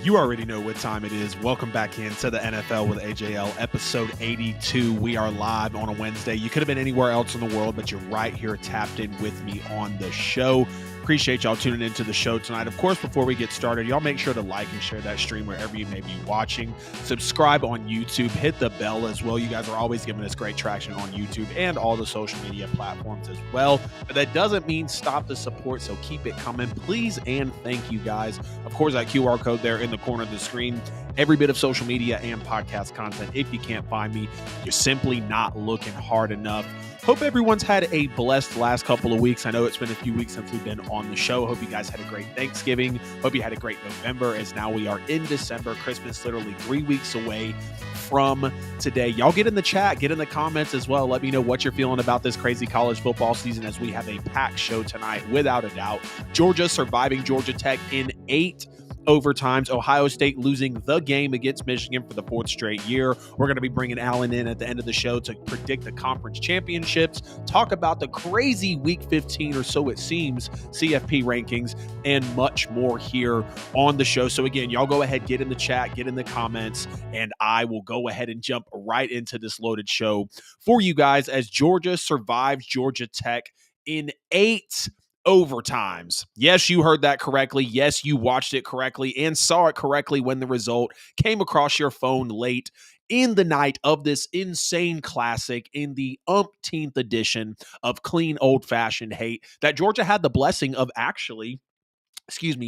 You already know what time it is. Welcome back into the NFL with AJL, episode 82. We are live on a Wednesday. You could have been anywhere else in the world, but you're right here tapped in with me on the show. Appreciate y'all tuning into the show tonight. Of course, before we get started, y'all make sure to like and share that stream wherever you may be watching. Subscribe on YouTube. Hit the bell as well. You guys are always giving us great traction on YouTube and all the social media platforms as well. But that doesn't mean stop the support, so keep it coming, please, and thank you guys. Of course, that QR code there in the corner of the screen. Every bit of social media and podcast content. If you can't find me, you're simply not looking hard enough. Hope everyone's had a blessed last couple of weeks. I know it's been a few weeks since we've been on the show. Hope you guys had a great Thanksgiving. Hope you had a great November, as now we are in December. Christmas literally 3 weeks away from today. Y'all get in the chat, get in the comments as well. Let me know what you're feeling about this crazy college football season, as we have a packed show tonight, without a doubt. Georgia surviving Georgia Tech in 8 overtimes. Ohio State losing the game against Michigan for the 4th straight year. We're going to be bringing Alan in at the end of the show to predict the conference championships, talk about the crazy week 15 or so it seems CFP rankings, and much more here on the show. So again, y'all go ahead, get in the chat, get in the comments, and I will go ahead and jump right into this loaded show for you guys as Georgia survives Georgia Tech in 8 overtimes. Yes, you heard that correctly. Yes, you watched it correctly and saw it correctly when the result came across your phone late in the night of this insane classic, in the umpteenth edition of clean old-fashioned hate, that Georgia had the blessing of actually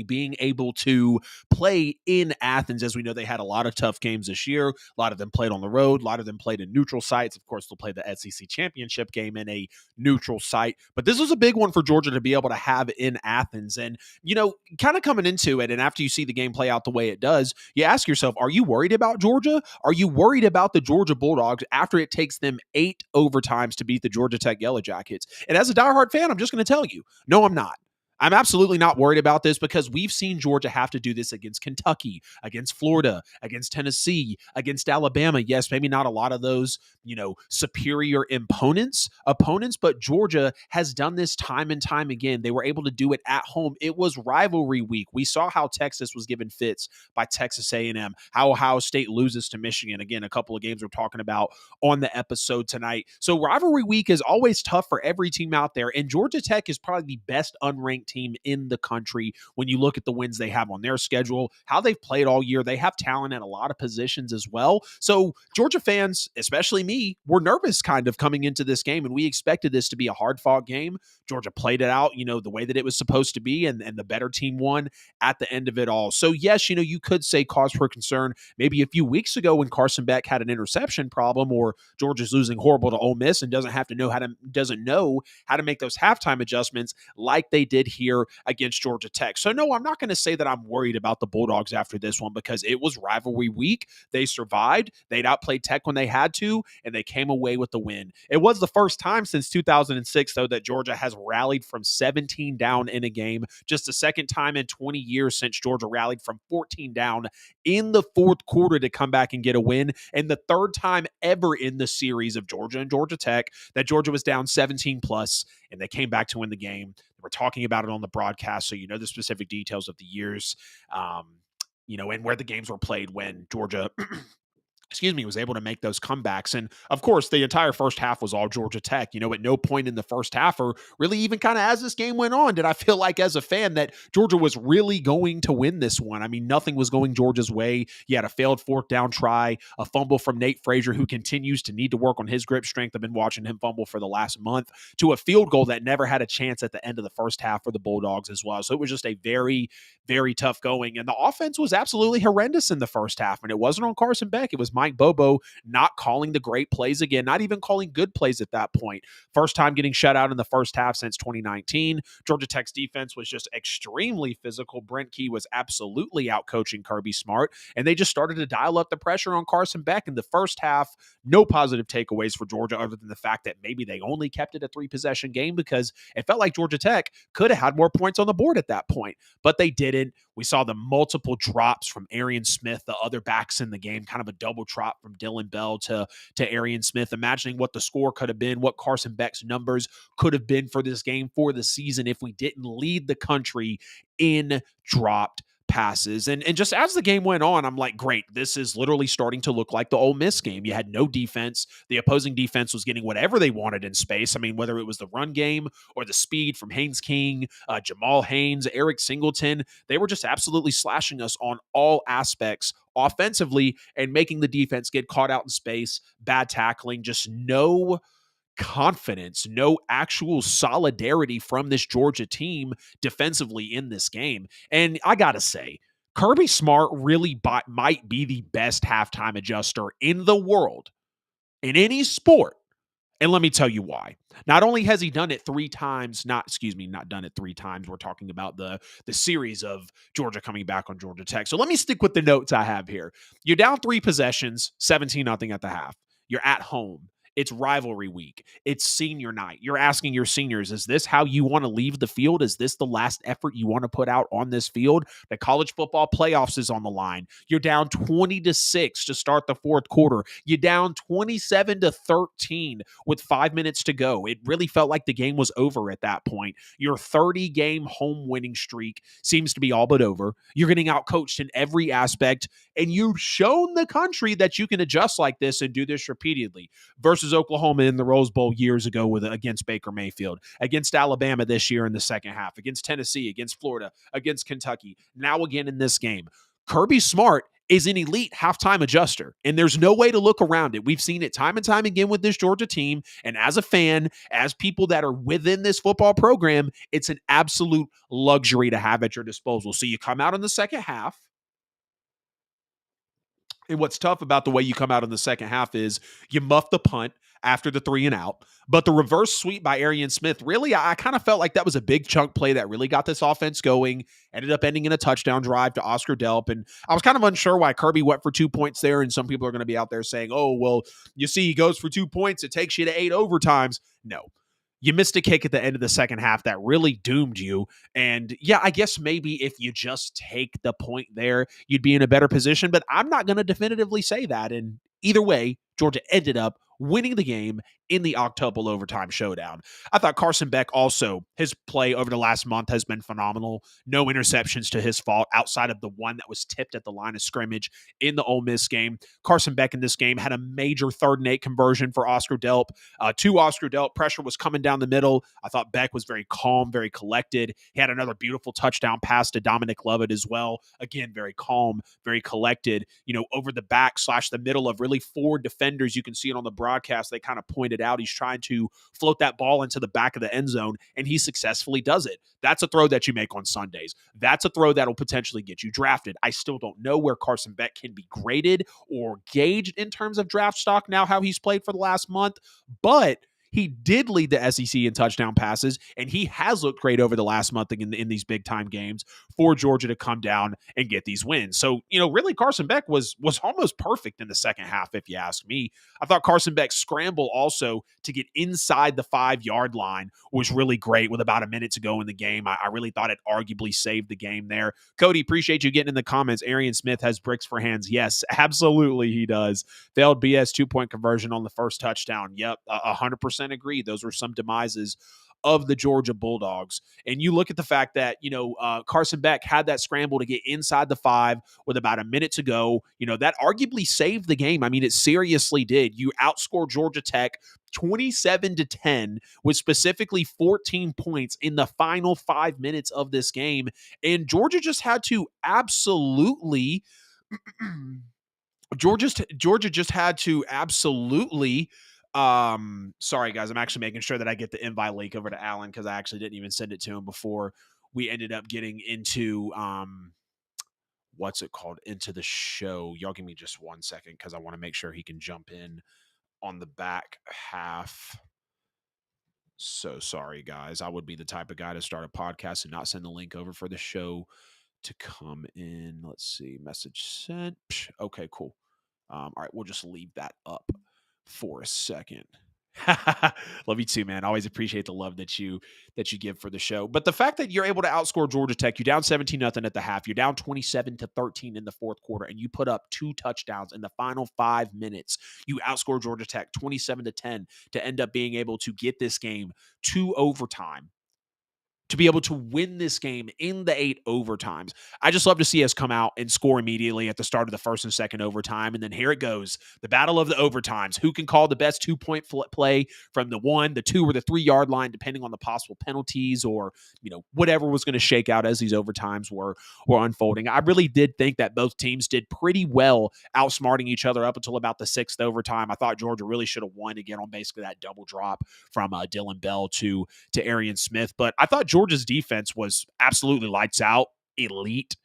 being able to play in Athens. As we know, they had a lot of tough games this year. A lot of them played on the road. A lot of them played in neutral sites. Of course, they'll play the SEC championship game in a neutral site. But this was a big one for Georgia to be able to have in Athens. And, you know, kind of coming into it, and after you see the game play out the way it does, you ask yourself, are you worried about Georgia? Are you worried about the Georgia Bulldogs after it takes them 8 overtimes to beat the Georgia Tech Yellow Jackets? And as a diehard fan, I'm just going to tell you, no, I'm not. I'm absolutely not worried about this, because we've seen Georgia have to do this against Kentucky, against Florida, against Tennessee, against Alabama. Yes, maybe not a lot of those, superior opponents, but Georgia has done this time and time again. They were able to do it at home. It was rivalry week. We saw how Texas was given fits by Texas A&M, how Ohio State loses to Michigan. Again, a couple of games we're talking about on the episode tonight. So rivalry week is always tough for every team out there, and Georgia Tech is probably the best unranked team in the country when you look at the wins they have on their schedule, how they've played all year. They have talent at a lot of positions as well. So Georgia fans, especially me, were nervous kind of coming into this game, and we expected this to be a hard-fought game. Georgia played it out, the way that it was supposed to be, and the better team won at the end of it all. So yes, you could say cause for concern maybe a few weeks ago when Carson Beck had an interception problem, or Georgia's losing horrible to Ole Miss and doesn't know how to make those halftime adjustments like they did here against Georgia Tech. So no, I'm not going to say that I'm worried about the Bulldogs after this one, because it was rivalry week. They survived. They'd outplayed Tech when they had to, and they came away with the win. It was the first time since 2006, though, that Georgia has rallied from 17 down in a game. Just the second time in 20 years since Georgia rallied from 14 down in the fourth quarter to come back and get a win, and the third time ever in the series of Georgia and Georgia Tech that Georgia was down 17 plus, and they came back to win the game. We're talking about it on the broadcast, so you know the specific details of the years, and where the games were played when Georgia was able to make those comebacks. And of course, the entire first half was all Georgia Tech. At no point in the first half, or really even kind of as this game went on, did I feel like as a fan that Georgia was really going to win this one. I mean, nothing was going Georgia's way. You had a failed fourth down try, a fumble from Nate Frazier, who continues to need to work on his grip strength. I've been watching him fumble for the last month, to a field goal that never had a chance at the end of the first half for the Bulldogs as well. So it was just a very, very tough going. And the offense was absolutely horrendous in the first half. And it wasn't on Carson Beck. It was Mike Bobo not calling the great plays again, not even calling good plays at that point. First time getting shut out in the first half since 2019. Georgia Tech's defense was just extremely physical. Brent Key was absolutely out coaching Kirby Smart, and they just started to dial up the pressure on Carson Beck in the first half. No positive takeaways for Georgia other than the fact that maybe they only kept it a 3-possession game, because it felt like Georgia Tech could have had more points on the board at that point, but they didn't. We saw the multiple drops from Arian Smith, the other backs in the game, kind of a double drop from Dylan Bell to Arian Smith, imagining what the score could have been, what Carson Beck's numbers could have been for this game, for the season, if we didn't lead the country in dropped passes. And just as the game went on, I'm like, great, this is literally starting to look like the Ole Miss game. You had no defense. The opposing defense was getting whatever they wanted in space. I mean, whether it was the run game or the speed from Haynes King, Jamal Haynes, Eric Singleton, they were just absolutely slashing us on all aspects offensively and making the defense get caught out in space, bad tackling, just no confidence, no actual solidarity from this Georgia team defensively in this game. And I got to say, Kirby Smart really might be the best halftime adjuster in the world in any sport. And let me tell you why. Not only has he done it three times, not done it three times. We're talking about the series of Georgia coming back on Georgia Tech. So let me stick with the notes I have here. You're down 3 possessions, 17-0 at the half. You're at home. It's rivalry week. It's senior night. You're asking your seniors, is this how you want to leave the field? Is this the last effort you want to put out on this field? The college football playoffs is on the line. You're down 20-6 to start the fourth quarter. You're down 27-13 with 5 minutes to go. It really felt like the game was over at that point. Your 30-game home winning streak seems to be all but over. You're getting outcoached in every aspect, and you've shown the country that you can adjust like this and do this repeatedly. Versus Oklahoma in the Rose Bowl years ago against Baker Mayfield, against Alabama this year in the second half, against Tennessee, against Florida, against Kentucky, now again in this game. Kirby Smart is an elite halftime adjuster, and there's no way to look around it. We've seen it time and time again with this Georgia team, and as a fan, as people that are within this football program, it's an absolute luxury to have at your disposal. So you come out in the second half, and what's tough about the way you come out in the second half is you muff the punt after the 3 and out. But the reverse sweep by Arian Smith, really, I kind of felt like that was a big chunk play that really got this offense going, ended up ending in a touchdown drive to Oscar Delp. And I was kind of unsure why Kirby went for 2 points there. And some people are going to be out there saying, oh, well, you see, he goes for 2 points. It takes you to 8 overtimes. No. You missed a kick at the end of the second half that really doomed you. And yeah, I guess maybe if you just take the point there, you'd be in a better position. But I'm not going to definitively say that. And either way, Georgia ended up winning the game in the octuple overtime showdown. I thought Carson Beck also, his play over the last month has been phenomenal. No interceptions to his fault outside of the one that was tipped at the line of scrimmage in the Ole Miss game. Carson Beck in this game had a major 3rd and 8 conversion for Oscar Delp. To Oscar Delp, pressure was coming down the middle. I thought Beck was very calm, very collected. He had another beautiful touchdown pass to Dominic Lovett as well. Again, very calm, very collected. Over the back / the middle of really 4 defenders. You can see it on the broadcast. They kind of pointed out he's trying to float that ball into the back of the end zone, and he successfully does it. That's a throw that you make on Sundays. That's a throw that'll potentially get you drafted. I still don't know where Carson Beck can be graded or gauged in terms of draft stock now, how he's played for the last month, but he did lead the SEC in touchdown passes, and he has looked great over the last month in these big-time games for Georgia to come down and get these wins. So, really Carson Beck was almost perfect in the second half, if you ask me. I thought Carson Beck's scramble also to get inside the 5-yard line was really great with about a minute to go in the game. I really thought it arguably saved the game there. Cody, appreciate you getting in the comments. Arian Smith has bricks for hands. Yes, absolutely he does. Failed BS 2-point conversion on the first touchdown. Yep, 100% agree. Those were some demises of the Georgia Bulldogs. And you look at the fact that, Carson Beck had that scramble to get inside the 5 with about a minute to go. That arguably saved the game. I mean, it seriously did. You outscored Georgia Tech 27-10 with specifically 14 points in the final 5 minutes of this game. And Georgia just had to absolutely Georgia just had to absolutely sorry guys, I'm actually making sure that I get the invite link over to Alan because I actually didn't even send it to him before we ended up getting into into the show. Y'all give me just 1 second because I want to make sure he can jump in on the back half. So sorry guys, I would be the type of guy to start a podcast and not send the link over for the show to come in. Let's see, message sent. Okay, cool. All right, we'll just leave that up for a second. Love you too, man. Always appreciate the love that you give for the show. But the fact that you're able to outscore Georgia Tech, you're down 17-0 at the half, you're down 27-13 in the fourth quarter, and you put up 2 touchdowns in the final 5 minutes. You outscore Georgia Tech 27-10 to end up being able to get this game to overtime. to be able to win this game in the 8 overtimes. I just love to see us come out and score immediately at the start of the first and second overtime. And then here it goes, the battle of the overtimes. Who can call the best 2-point play from the 1, the 2, or the 3-yard line, depending on the possible penalties or, whatever was going to shake out as these overtimes were unfolding. I really did think that both teams did pretty well outsmarting each other up until about the 6th overtime. I thought Georgia really should have won again on basically that double drop from Dylan Bell to Arian Smith. But I thought Georgia's defense was absolutely lights out, elite.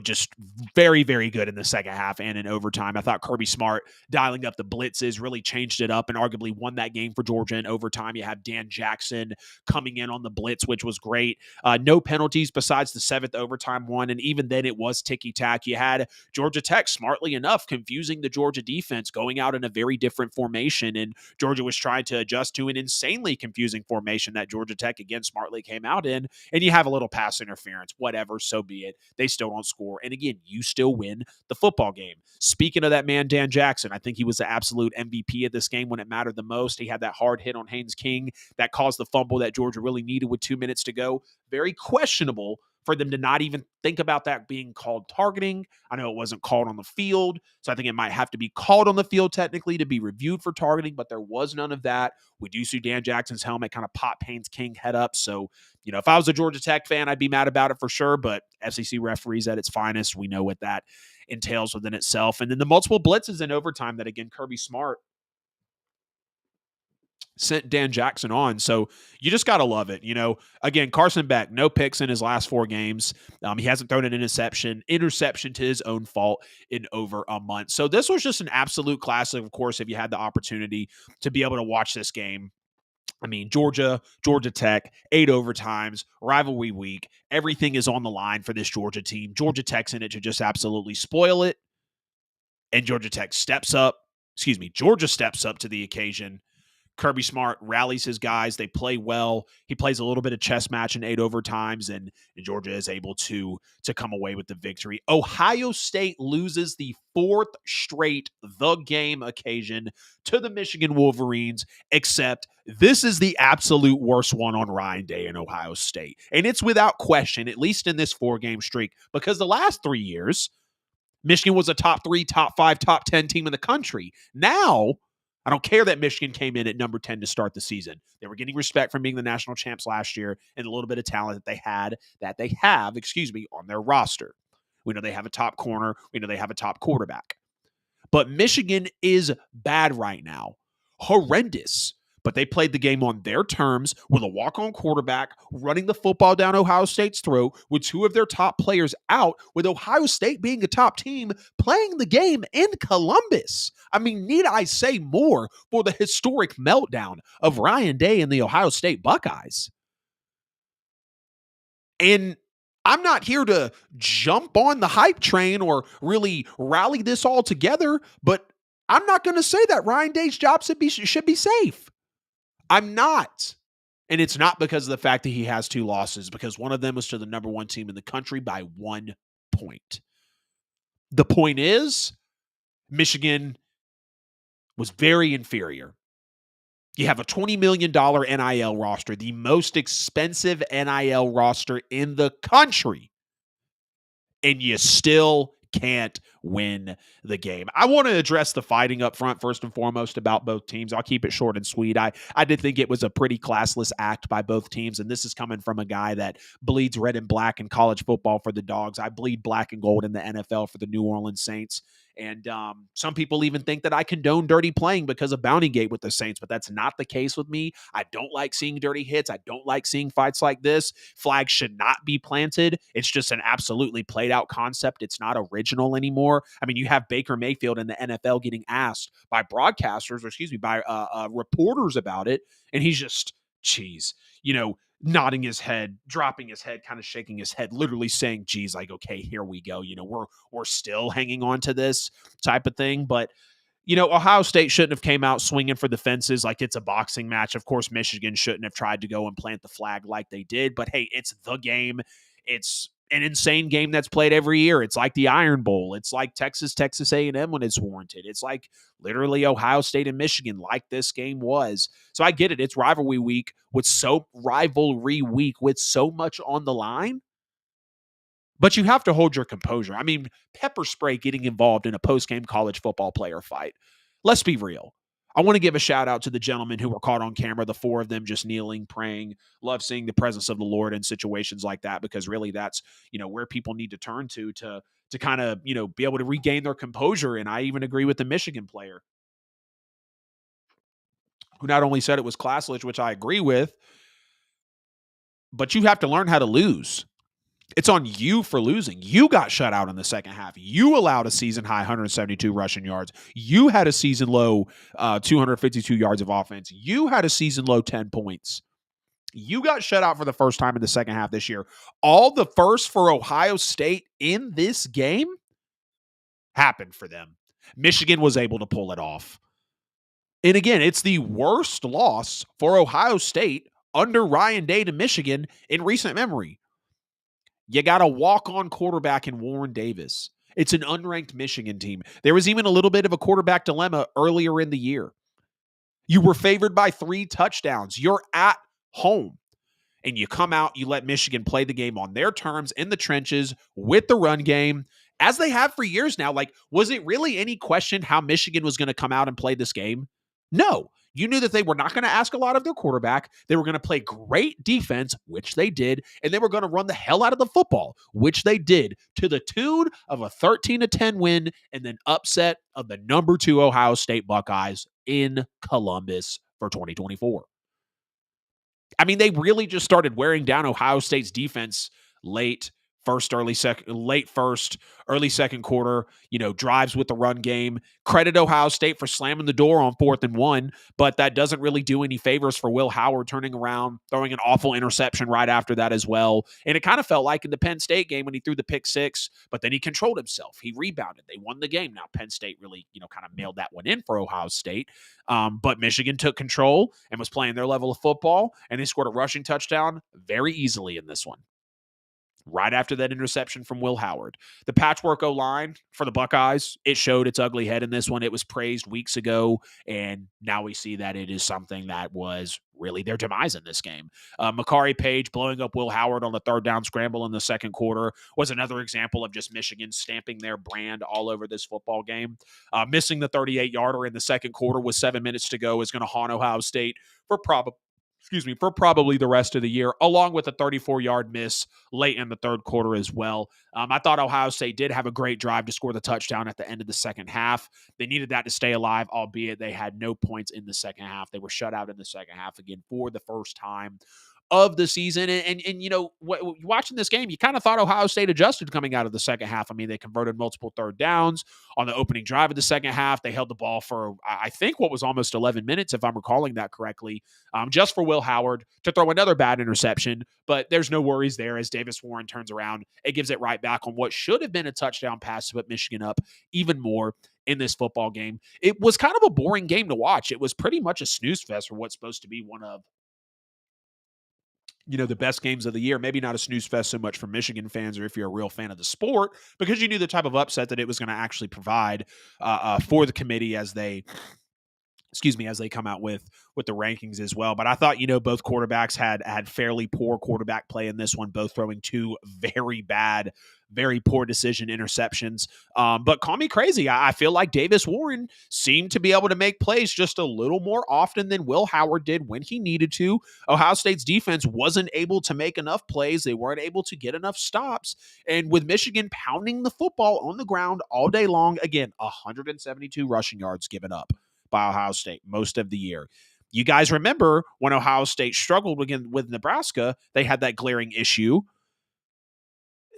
Just very, very good in the second half and in overtime. I thought Kirby Smart dialing up the blitzes really changed it up and arguably won that game for Georgia in overtime. You have Dan Jackson coming in on the blitz, which was great. No penalties besides the 7th overtime one, and even then it was ticky-tack. You had Georgia Tech, smartly enough, confusing the Georgia defense, going out in a very different formation, and Georgia was trying to adjust to an insanely confusing formation that Georgia Tech, again, smartly came out in, and you have a little pass interference, whatever, so be it. They still don't score. And again, you still win the football game. Speaking of that man, Dan Jackson, I think he was the absolute MVP of this game when it mattered the most. He had that hard hit on Haynes King that caused the fumble that Georgia really needed with 2 minutes to go. Very questionable for them to not even think about that being called targeting. I know it wasn't called on the field, so I think it might have to be called on the field technically to be reviewed for targeting, but there was none of that. We do see Dan Jackson's helmet kind of pop Haynes King head up, so if I was a Georgia Tech fan, I'd be mad about it for sure, but SEC referees at its finest, we know what that entails within itself. And then the multiple blitzes in overtime that, again, Kirby Smart sent Dan Jackson on. So you just got to love it. Again, Carson Beck, no picks in his last 4 games. He hasn't thrown an interception to his own fault in over a month. So this was just an absolute classic. Of course, if you had the opportunity to be able to watch this game, I mean, Georgia Tech, 8 overtimes, rivalry week. Everything is on the line for this Georgia team. Georgia Tech's in it to just absolutely spoil it. And Georgia steps up to the occasion. Kirby Smart rallies his guys. They play well. He plays a little bit of chess match in 8 overtimes, and Georgia is able to come away with the victory. Ohio State loses the 4th straight the game occasion to the Michigan Wolverines, except this is the absolute worst one on Ryan Day in Ohio State. And it's without question, at least in this 4-game streak, because the last 3 years, Michigan was a top 3, top 5, top 10 team in the country. Now, I don't care that Michigan came in at number 10 to start the season. They were getting respect from being the national champs last year and a little bit of talent that they have on their roster. We know they have a top corner. We know they have a top quarterback. But Michigan is bad right now. Horrendous. But they played the game on their terms with a walk-on quarterback running the football down Ohio State's throat with 2 of their top players out, with Ohio State being a top team playing the game in Columbus. I mean, need I say more for the historic meltdown of Ryan Day and the Ohio State Buckeyes? And I'm not here to jump on the hype train or really rally this all together, but I'm not going to say that Ryan Day's job should be safe. I'm not. And it's not because of the fact that he has 2 losses, because one of them was to the number 1 team in the country by 1 point. The point is, Michigan was very inferior. You have a $20 million NIL roster, the most expensive NIL roster in the country, and you still can't win the game. I want to address the fighting up front first and foremost about both teams. I'll keep it short and sweet. I did think it was a pretty classless act by both teams, and this is coming from a guy that bleeds red and black in college football for the Dogs. I bleed black and gold in the NFL for the New Orleans Saints. And some people even think that I condone dirty playing because of Bounty Gate with the Saints, but that's not the case with me. I don't like seeing dirty hits. I don't like seeing fights like this. Flags should not be planted. It's just an absolutely played out concept. It's not original anymore. I mean, you have Baker Mayfield in the NFL getting asked by broadcasters, by reporters about it, and he's just, nodding his head, dropping his head, kind of shaking his head, literally saying, geez, like, okay, here we go. We're still hanging on to this type of thing. But, Ohio State shouldn't have came out swinging for the fences like it's a boxing match. Of course, Michigan shouldn't have tried to go and plant the flag like they did. But, hey, it's the game. It's an insane game that's played every year. It's like the Iron Bowl. It's like Texas A&M when it's warranted. It's like literally Ohio State and Michigan, like this game was. So I get it. It's rivalry week with so much on the line. But you have to hold your composure. I mean, pepper spray getting involved in a post-game college football player fight. Let's be real. I want to give a shout out to the gentlemen who were caught on camera, the four of them just kneeling, praying. Love seeing the presence of the Lord in situations like that, because really that's, where people need to turn to kind of, be able to regain their composure. And I even agree with the Michigan player who not only said it was classless, which I agree with, but you have to learn how to lose. It's on you for losing. You got shut out in the second half. You allowed a season-high 172 rushing yards. You had a season-low 252 yards of offense. You had a season-low 10 points. You got shut out for the first time in the second half this year. All the first for Ohio State in this game happened for them. Michigan was able to pull it off. And again, it's the worst loss for Ohio State under Ryan Day to Michigan in recent memory. You got a walk-on quarterback in Warren Davis. It's an unranked Michigan team. There was even a little bit of a quarterback dilemma earlier in the year. You were favored by 3 touchdowns. You're at home. And you come out, you let Michigan play the game on their terms in the trenches with the run game, as they have for years now. Like, was it really any question how Michigan was going to come out and play this game? No. You knew that they were not going to ask a lot of their quarterback. They were going to play great defense, which they did, and they were going to run the hell out of the football, which they did, to the tune of a 13-10 win and then upset of the number 2 Ohio State Buckeyes in Columbus for 2024. I mean, they really just started wearing down Ohio State's defense late first, early second quarter, drives with the run game. Credit Ohio State for slamming the door on 4th and 1, but that doesn't really do any favors for Will Howard turning around, throwing an awful interception right after that as well. And it kind of felt like in the Penn State game when he threw the pick 6, but then he controlled himself. He rebounded. They won the game. Now, Penn State really, kind of mailed that one in for Ohio State. But Michigan took control and was playing their level of football, and they scored a rushing touchdown very easily in this one, right after that interception from Will Howard. The patchwork O-line for the Buckeyes, it showed its ugly head in this one. It was praised weeks ago, and now we see that it is something that was really their demise in this game. Makari Page blowing up Will Howard on the 3rd down scramble in the second quarter was another example of just Michigan stamping their brand all over this football game. Missing the 38-yarder in the second quarter with 7 minutes to go is going to haunt Ohio State for probably the rest of the year, along with a 34-yard miss late in the third quarter as well. I thought Ohio State did have a great drive to score the touchdown at the end of the second half. They needed that to stay alive, albeit they had no points in the second half. They were shut out in the second half again for the first time of the season. And watching this game, you kind of thought Ohio State adjusted coming out of the second half. I mean, they converted multiple 3rd downs on the opening drive of the second half. They held the ball for, I think, what was almost 11 minutes, if I'm recalling that correctly, just for Will Howard to throw another bad interception. But there's no worries there as Davis Warren turns around. It gives it right back on what should have been a touchdown pass to put Michigan up even more in this football game. It was kind of a boring game to watch. It was pretty much a snooze fest for what's supposed to be one of the best games of the year. Maybe not a snooze fest so much for Michigan fans, or if you're a real fan of the sport, because you knew the type of upset that it was going to actually provide for the committee as they come out with the rankings as well. But I thought, both quarterbacks had fairly poor quarterback play in this one, both throwing 2 very bad, very poor decision interceptions. But call me crazy. I feel like Davis Warren seemed to be able to make plays just a little more often than Will Howard did when he needed to. Ohio State's defense wasn't able to make enough plays. They weren't able to get enough stops. And with Michigan pounding the football on the ground all day long, again, 172 rushing yards given up by Ohio State most of the year. You guys remember when Ohio State struggled again with Nebraska, they had that glaring issue.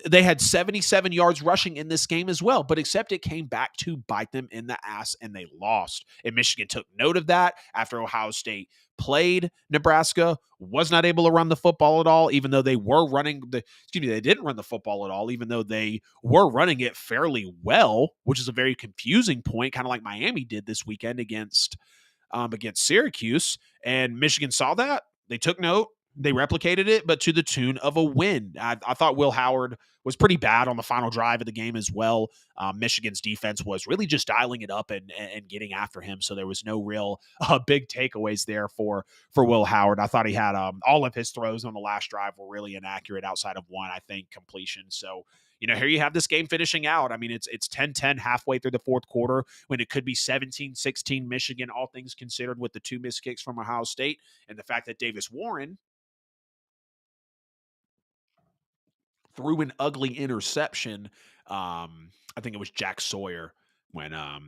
They had 77 yards rushing in this game as well, but except it came back to bite them in the ass and they lost. And Michigan took note of that after Ohio State played Nebraska, was not able to run the football at all, even though they were they didn't run the football at all, even though they were running it fairly well, which is a very confusing point, kind of like Miami did this weekend against Syracuse. And Michigan saw that. They took note. They replicated it, but to the tune of a win. I thought Will Howard was pretty bad on the final drive of the game as well. Michigan's defense was really just dialing it up and getting after him, so there was no real big takeaways there for Will Howard. I thought he had all of his throws on the last drive were really inaccurate outside of one, I think, completion. So here you have this game finishing out. I mean, it's 10-10 halfway through the fourth quarter when it could be 17-16 Michigan, all things considered, with the two missed kicks from Ohio State and the fact that Davis Warren threw an ugly interception. I think it was Jack Sawyer when uh,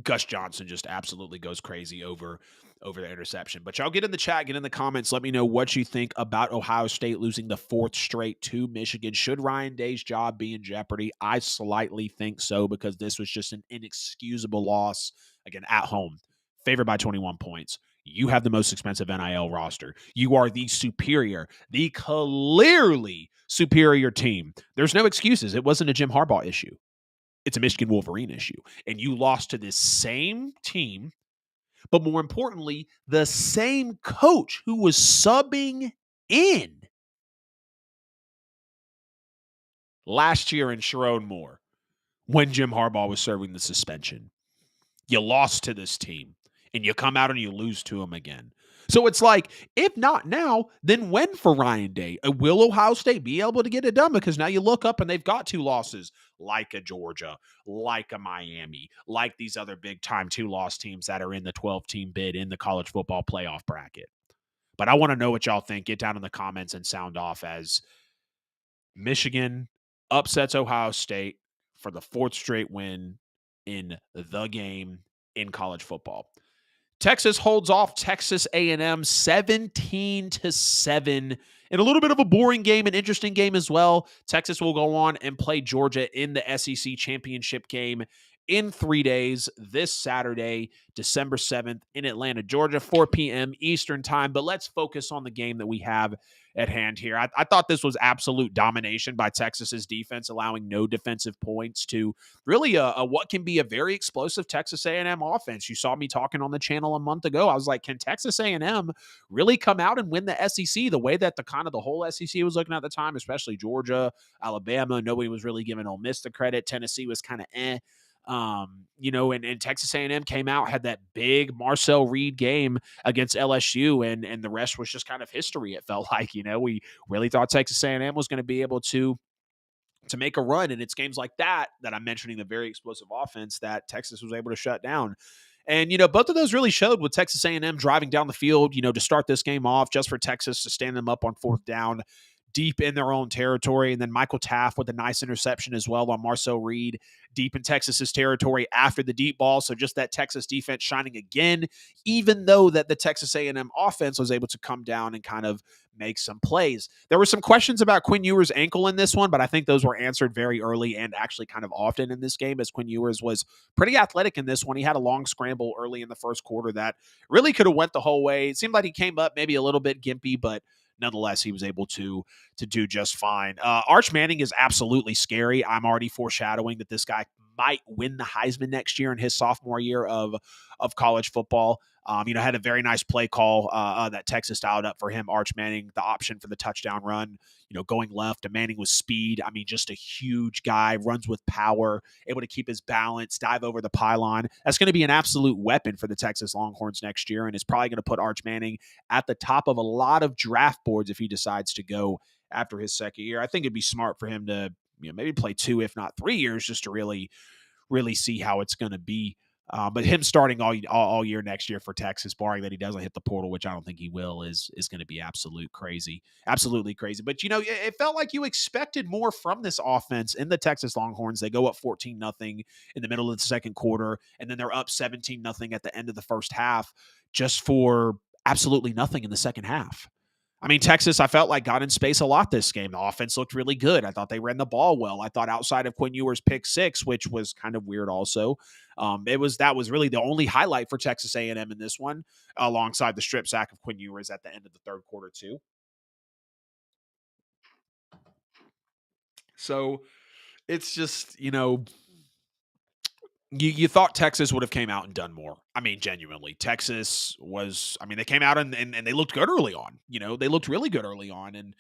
Gus Johnson just absolutely goes crazy over the interception. But y'all get in the chat, get in the comments. Let me know what you think about Ohio State losing the fourth straight to Michigan. Should Ryan Day's job be in jeopardy? I slightly think so, because this was just an inexcusable loss, again, at home, favored by 21 points. You have the most expensive NIL roster. You are the superior, the clearly superior team. There's no excuses. It wasn't a Jim Harbaugh issue. It's a Michigan Wolverine issue. And you lost to this same team, but more importantly, the same coach who was subbing in last year in Sharon Moore when Jim Harbaugh was serving the suspension. You lost to this team, and you come out and you lose to them again. So it's like, if not now, then when for Ryan Day? Will Ohio State be able to get it done? Because now you look up and they've got two losses, like a Georgia, like a Miami, like these other big-time two-loss teams that are in the 12-team bid in the college football playoff bracket. But I want to know what y'all think. Get down in the comments and sound off as Michigan upsets Ohio State for the fourth straight win in the game in college football. Texas holds off Texas A&M 17-7 in a little bit of a boring game, an interesting game as well. Texas will go on and play Georgia in the SEC championship game in 3 days this Saturday, December 7th in Atlanta, Georgia, 4 p.m. Eastern time. But let's focus on the game that we have at hand here. I thought this was absolute domination by Texas's defense, allowing no defensive points to really what can be a very explosive Texas A&M offense. You saw me talking on the channel a month ago. I was like, can Texas A&M really come out and win the SEC the way that the whole SEC was looking at the time, especially Georgia, Alabama? Nobody was really giving Ole Miss the credit. Tennessee was kind of and Texas A&M came out, had that big Marcel Reed game against LSU, and the rest was just kind of history. It felt like, we really thought Texas A&M was going to be able to make a run, and it's games like that I'm mentioning, the very explosive offense that Texas was able to shut down. And, both of those really showed with Texas A&M driving down the field, to start this game off, just for Texas to stand them up on fourth down deep in their own territory. And then Michael Taft with a nice interception as well on Marcel Reed deep in Texas's territory after the deep ball. So just that Texas defense shining again, even though that the Texas A&M offense was able to come down and kind of make some plays. There were some questions about Quinn Ewers' ankle in this one, but I think those were answered very early and actually kind of often in this game, as Quinn Ewers was pretty athletic in this one. He had a long scramble early in the first quarter that really could have went the whole way. It seemed like he came up maybe a little bit gimpy, but nonetheless, he was able to do just fine. Arch Manning is absolutely scary. I'm already foreshadowing that this guy might win the Heisman next year in his sophomore year of college football. Had a very nice play call that Texas dialed up for him. Arch Manning, the option for the touchdown run, going left. And Manning with speed. I mean, just a huge guy, runs with power, able to keep his balance, dive over the pylon. That's going to be an absolute weapon for the Texas Longhorns next year, and it's probably going to put Arch Manning at the top of a lot of draft boards if he decides to go after his second year. I think it'd be smart for him to maybe play 2, if not 3 years, just to really see how it's going to be. But him starting all year next year for Texas, barring that he doesn't hit the portal, which I don't think he will, is going to be absolutely crazy. But it felt like you expected more from this offense in the Texas Longhorns. They go up 14-0 in the middle of the second quarter, and then they're up 17-0 at the end of the first half, just for absolutely nothing in the second half. I mean, Texas, I felt like got in space a lot this game. The offense looked really good. I thought they ran the ball well. I thought outside of Quinn Ewers' pick 6, which was kind of weird also, that was really the only highlight for Texas A&M in this one, alongside the strip sack of Quinn Ewers at the end of the third quarter too. So it's just, You thought Texas would have came out and done more. I mean, genuinely, Texas was. I mean, they came out and they looked good early on. They looked really good early on, and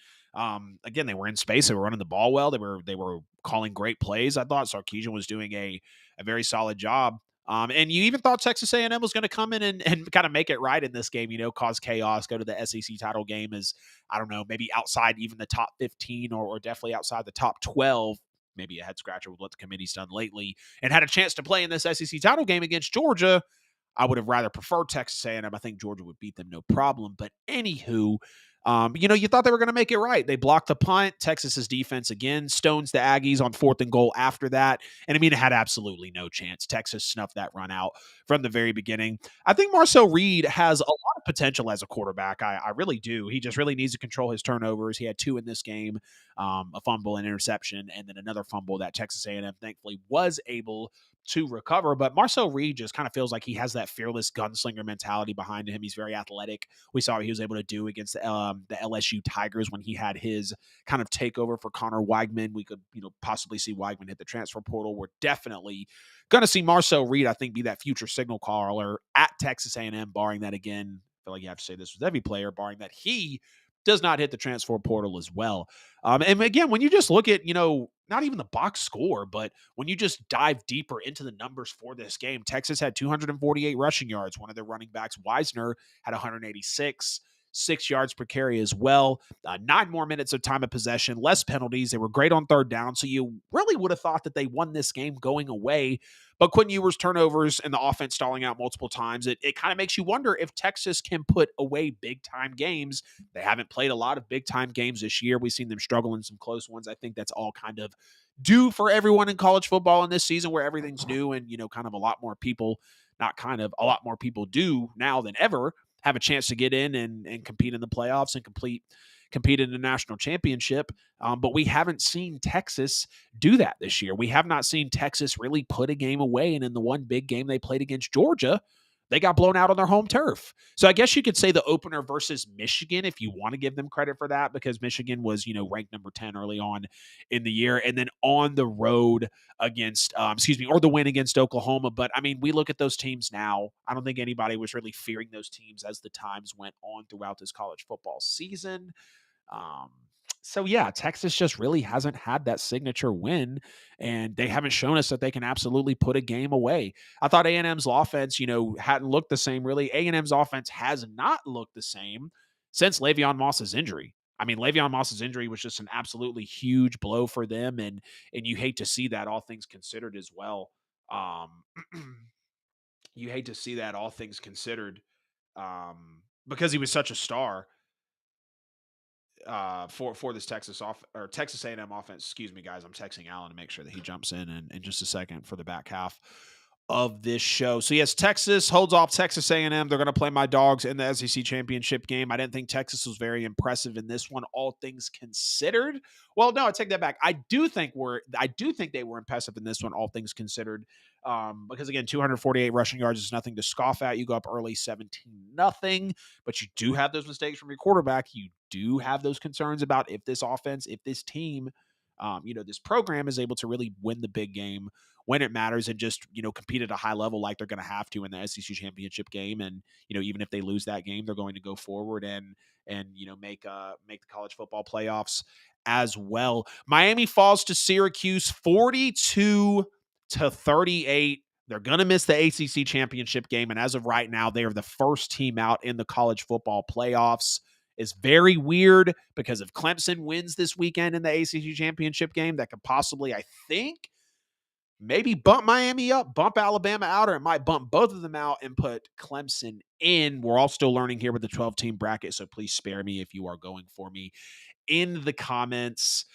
again, they were in space. They were running the ball well. They were calling great plays. I thought Sarkisian was doing a very solid job. And you even thought Texas A&M was going to come in and kind of make it right in this game. Cause chaos, go to the SEC title game as I don't know, maybe outside even the top 15 or definitely outside the top 12. Maybe a head scratcher with what the committee's done lately, and had a chance to play in this SEC title game against Georgia. I would have rather preferred Texas A&M. I think Georgia would beat them no problem. But anywho, you thought they were going to make it right. They blocked the punt. Texas's defense again stones the Aggies on 4th and goal after that. And I mean, it had absolutely no chance. Texas snuffed that run out from the very beginning. I think Marcel Reed has a lot of potential as a quarterback. I really do. He just really needs to control his turnovers. He had 2 in this game, a fumble and interception, and then another fumble that Texas A&M thankfully was able to recover. But Marcel Reed just kind of feels like he has that fearless gunslinger mentality behind him. He's very athletic. We saw what he was able to do against the LSU Tigers when he had his kind of takeover for Connor Weigman. We could, possibly see Weigman hit the transfer portal. We're definitely going to see Marcel Reed, I think, be that future signal caller at Texas A&M, barring that again. I feel like you have to say this with every player, barring that he does not hit the transfer portal as well. And again, when you just look at, not even the box score, but when you just dive deeper into the numbers for this game, Texas had 248 rushing yards. One of their running backs, Wisner, had 186. 6 yards per carry as well. 9 more minutes of time of possession, less penalties. They were great on 3rd down. So you really would have thought that they won this game going away. But Quinn Ewers' turnovers and the offense stalling out multiple times, it kind of makes you wonder if Texas can put away big-time games. They haven't played a lot of big-time games this year. We've seen them struggle in some close ones. I think that's all kind of due for everyone in college football in this season where everything's new and, kind of a lot more people, not kind of, a lot more people do now than ever have a chance to get in and compete in the playoffs and compete in the national championship. But we haven't seen Texas do that this year. We have not seen Texas really put a game away. And in the one big game they played against Georgia, they got blown out on their home turf. So I guess you could say the opener versus Michigan, if you want to give them credit for that, because Michigan was, ranked number 10 early on in the year. And then on the road against, or the win against Oklahoma. But I mean, we look at those teams now. I don't think anybody was really fearing those teams as the times went on throughout this college football season. So yeah, Texas just really hasn't had that signature win, and they haven't shown us that they can absolutely put a game away. I thought A&M's offense, hadn't looked the same really. A&M's offense has not looked the same since Le'Veon Moss's injury. I mean, Le'Veon Moss's injury was just an absolutely huge blow for them, and you hate to see that, all things considered, as well. Um, you hate to see that, all things considered, because he was such a star for this Texas A&M offense. Excuse me, guys. I'm texting Alan to make sure that he jumps in just a second for the back half of this show. So yes, Texas holds off Texas A&M. They're going to play my dogs in the SEC championship game. I didn't think Texas was very impressive in this one, all things considered. Well, no, I take that back. I do think they were impressive in this one, all things considered. Because again, 248 rushing yards is nothing to scoff at. You go up early 17-0, but you do have those mistakes from your quarterback. You do have those concerns about if this offense, if this team, this program is able to really win the big game when it matters and just, compete at a high level like they're going to have to in the SEC championship game. And, even if they lose that game, they're going to go forward and make the college football playoffs as well. Miami falls to Syracuse 42-38. They're going to miss the ACC championship game. And as of right now, they are the first team out in the college football playoffs. Is very weird because if Clemson wins this weekend in the ACC championship game, that could possibly, I think, maybe bump Miami up, bump Alabama out, or it might bump both of them out and put Clemson in. We're all still learning here with the 12-team bracket, so please spare me if you are going for me in the comments.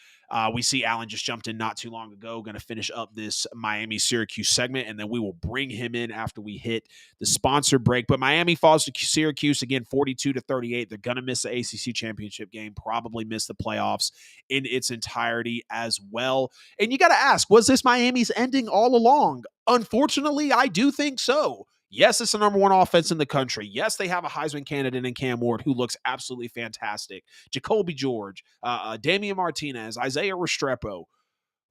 We see Alan just jumped in not too long ago, going to finish up this Miami-Syracuse segment, and then we will bring him in after we hit the sponsor break. But Miami falls to Syracuse, again, 42-38. They're going to miss the ACC championship game, probably miss the playoffs in its entirety as well. And you got to ask, was this Miami's ending all along? Unfortunately, I do think so. Yes, it's the number one offense in the country. Yes, they have a Heisman candidate in Cam Ward who looks absolutely fantastic. Jacoby George, Damian Martinez, Isaiah Restrepo.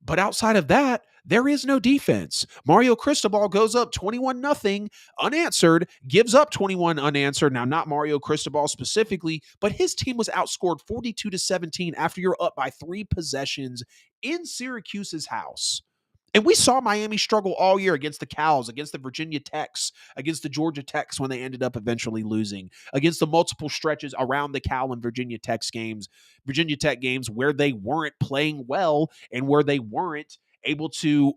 But outside of that, there is no defense. Mario Cristobal goes up 21-0 unanswered, gives up 21 unanswered. Now, not Mario Cristobal specifically, but his team was outscored 42-17 after you're up by 3 possessions in Syracuse's house. And we saw Miami struggle all year against the Cows, against the Virginia Techs, against the Georgia Techs when they ended up eventually losing, against the multiple stretches around the Cal and Virginia Tech games where they weren't playing well and where they weren't able to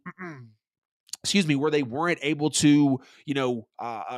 where they weren't able to,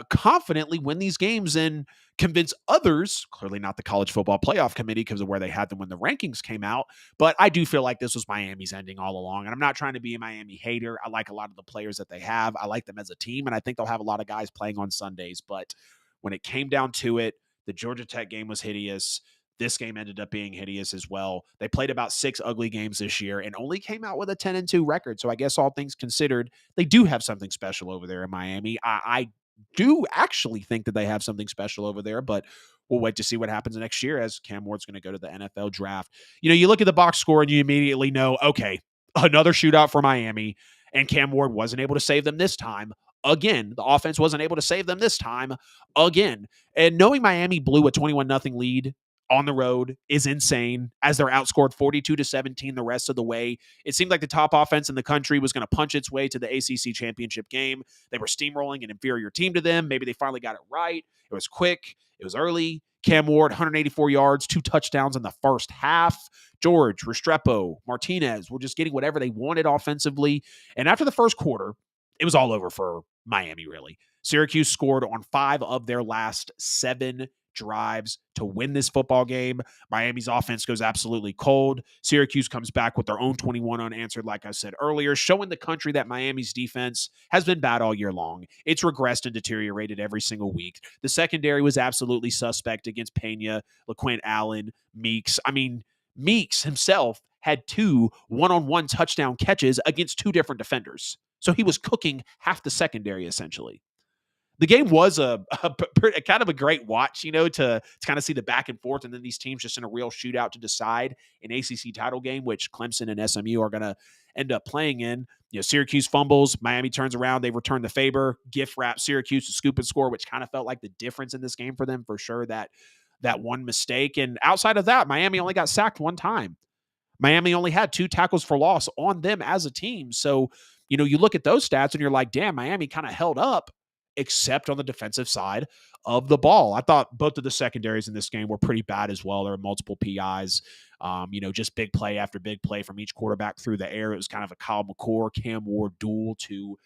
confidently win these games and convince others, clearly not the college football playoff committee because of where they had them when the rankings came out. But I do feel like this was Miami's ending all along. And I'm not trying to be a Miami hater. I like a lot of the players that they have. I like them as a team. And I think they'll have a lot of guys playing on Sundays. But when it came down to it, the Georgia Tech game was hideous. This game ended up being hideous as well. They played about 6 ugly games this year and only came out with a 10-2 record. So I guess all things considered, they do have something special over there in Miami. I do actually think that they have something special over there, but we'll wait to see what happens next year as Cam Ward's going to go to the NFL draft. You look at the box score and you immediately know, okay, another shootout for Miami, and Cam Ward wasn't able to save them this time. Again, the offense wasn't able to save them this time. Again. And knowing Miami blew a 21-0 lead on the road is insane as they're outscored 42-17 the rest of the way. It seemed like the top offense in the country was going to punch its way to the ACC championship game. They were steamrolling an inferior team to them. Maybe they finally got it right. It was quick. It was early. Cam Ward, 184 yards, 2 touchdowns in the first half. George, Restrepo, Martinez were just getting whatever they wanted offensively. And after the first quarter, it was all over for Miami, really. Syracuse scored on 5 of their last 7 drives to win this football game. Miami's offense goes absolutely cold. Syracuse comes back with their own 21 unanswered, like I said earlier, showing the country that Miami's defense has been bad all year long. It's regressed and deteriorated every single week. The secondary was absolutely suspect against Pena, LaQuint Allen, Meeks. Meeks himself had 2 one-on-one touchdown catches against 2 different defenders. So he was cooking half the secondary, essentially. The game was a kind of a great watch, to kind of see the back and forth, and then these teams just in a real shootout to decide an ACC title game, which Clemson and SMU are going to end up playing in. Syracuse fumbles, Miami turns around, they return the favor, gift wrap Syracuse to scoop and score, which kind of felt like the difference in this game for them for sure. That one mistake, and outside of that, Miami only got sacked 1 time. Miami only had 2 tackles for loss on them as a team. So, you look at those stats and you're like, damn, Miami kind of held up, except on the defensive side of the ball. I thought both of the secondaries in this game were pretty bad as well. There were multiple PIs, just big play after big play from each quarterback through the air. It was kind of a Kyle McCord, Cam Ward duel to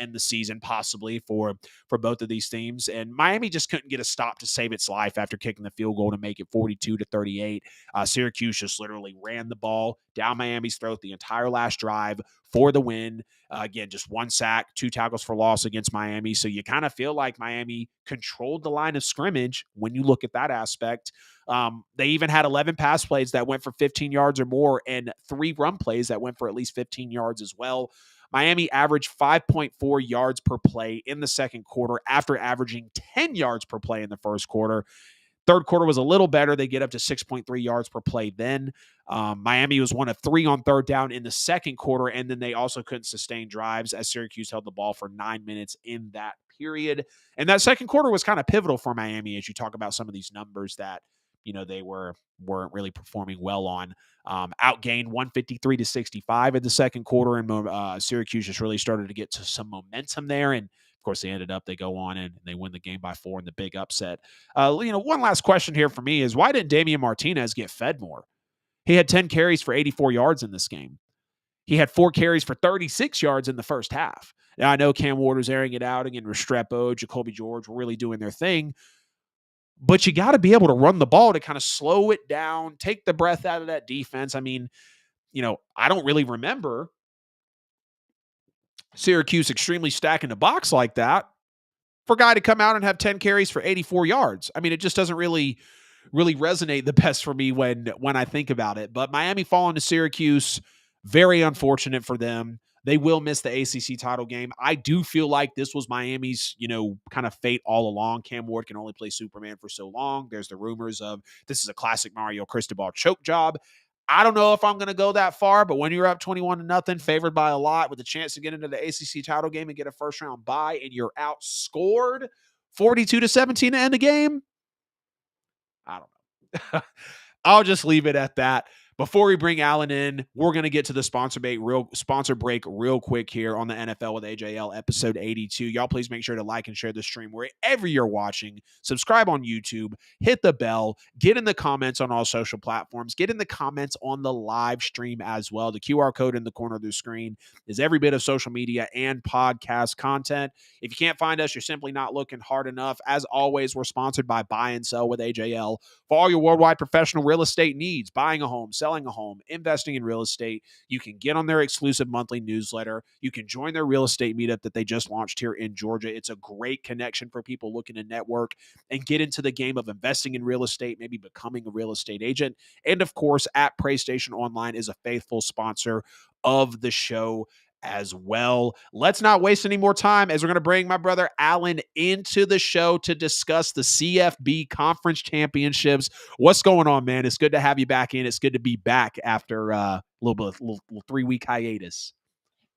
end the season possibly for both of these teams. And Miami just couldn't get a stop to save its life after kicking the field goal to make it 42-38. Syracuse just literally ran the ball down Miami's throat the entire last drive for the win. Again, just 1 sack, 2 tackles for loss against Miami. So you kind of feel like Miami controlled the line of scrimmage when you look at that aspect. They even had 11 pass plays that went for 15 yards or more and 3 run plays that went for at least 15 yards as well. Miami averaged 5.4 yards per play in the second quarter after averaging 10 yards per play in the first quarter. Third quarter was a little better. They get up to 6.3 yards per play then. Miami was 1 of 3 on third down in the second quarter, and then they also couldn't sustain drives as Syracuse held the ball for 9 minutes in that period. And that second quarter was kind of pivotal for Miami as you talk about some of these numbers that they weren't really performing well on. Outgained 153-65 in the second quarter, and Syracuse just really started to get to some momentum there. And of course, they go on and they win the game by 4 in the big upset. One last question here for me is, why didn't Damian Martinez get fed more? He had 10 carries for 84 yards in this game. He had 4 carries for 36 yards in the first half. Now, I know Cam Ward was airing it out again. Restrepo, Jacoby George were really doing their thing. But you got to be able to run the ball to kind of slow it down, take the breath out of that defense. I don't really remember Syracuse extremely stacking the box like that for a guy to come out and have 10 carries for 84 yards. It just doesn't really resonate the best for me when I think about it. But Miami falling to Syracuse, very unfortunate for them. They will miss the ACC title game. I do feel like this was Miami's, kind of fate all along. Cam Ward can only play Superman for so long. There's the rumors of this is a classic Mario Cristobal choke job. I don't know if I'm going to go that far, but when you're up 21-0, favored by a lot, with a chance to get into the ACC title game and get a first round bye, and you're outscored 42-17 to end the game, I don't know. I'll just leave it at that. Before we bring Alan in, we're going to get to the sponsor break real quick here on the NFL with AJL episode 82. Y'all please make sure to like and share the stream wherever you're watching. Subscribe on YouTube, hit the bell, get in the comments on all social platforms, get in the comments on the live stream as well. The QR code in the corner of the screen is every bit of social media and podcast content. If you can't find us, you're simply not looking hard enough. As always, we're sponsored by Buy and Sell with AJL. For all your worldwide professional real estate needs, buying a home, selling a home, investing in real estate, you can get on their exclusive monthly newsletter. You can join their real estate meetup that they just launched here in Georgia. It's a great connection for people looking to network and get into the game of investing in real estate, maybe becoming a real estate agent. And of course, at PlayStation Online is a faithful sponsor of the show as well. Let's not waste any more time as we're going to bring my brother Alan into the show to discuss the CFB Conference Championships. What's going on, man? It's good to have you back in. It's good to be back after a little 3-week hiatus.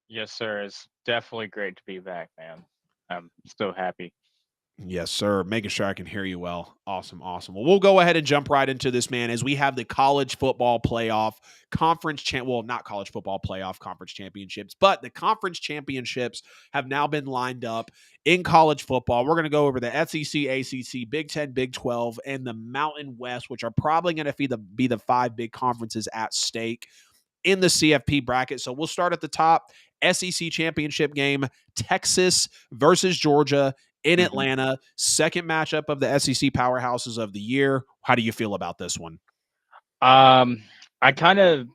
Yes, sir. It's definitely great to be back, man. I'm so happy. Yes, sir. Making sure I can hear you well. Awesome. Well, we'll go ahead and jump right into this, man, as we have the college football playoff not college football playoff conference championships, but the conference championships have now been lined up in college football. We're going to go over the SEC, ACC, Big 10, Big 12, and the Mountain West, which are probably going to be the 5 big conferences at stake in the CFP bracket. So we'll start at the top. SEC championship game, Texas versus Georgia in Atlanta. Second matchup of the SEC powerhouses of the year. How do you feel about this one? I kind of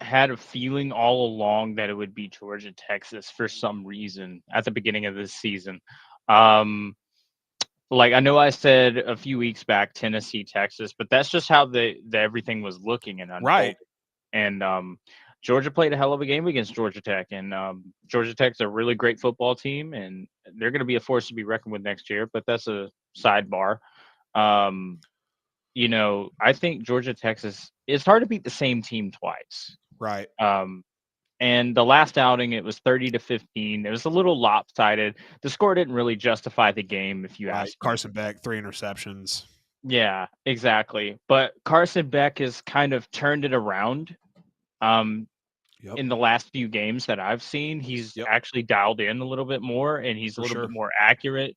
had a feeling all along that it would be Georgia, Texas for some reason at the beginning of this season. Like I know I said a few weeks back, Tennessee, Texas, but that's just how the everything was looking and unfolding. Right. And Georgia played a hell of a game against Georgia Tech, and Georgia Tech's a really great football team, and they're going to be a force to be reckoned with next year. But that's a sidebar. I think Georgia Texas. It's hard to beat the same team twice. Right. And the last outing, it was 30-15. It was a little lopsided. The score didn't really justify the game, if you ask me. Carson Beck, 3 interceptions. Yeah, exactly. But Carson Beck has kind of turned it around. In the last few games that I've seen, he's actually dialed in a little bit more, and he's a little bit more accurate,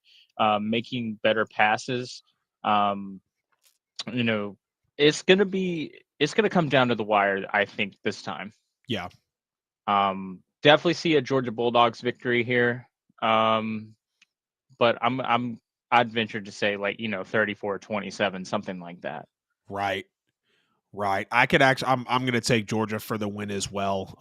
making better passes. It's gonna come down to the wire, I think, this time. Yeah. Definitely see a Georgia Bulldogs victory here. But I'd venture to say 34-27, something like that. Right. I could actually. I'm going to take Georgia for the win as well.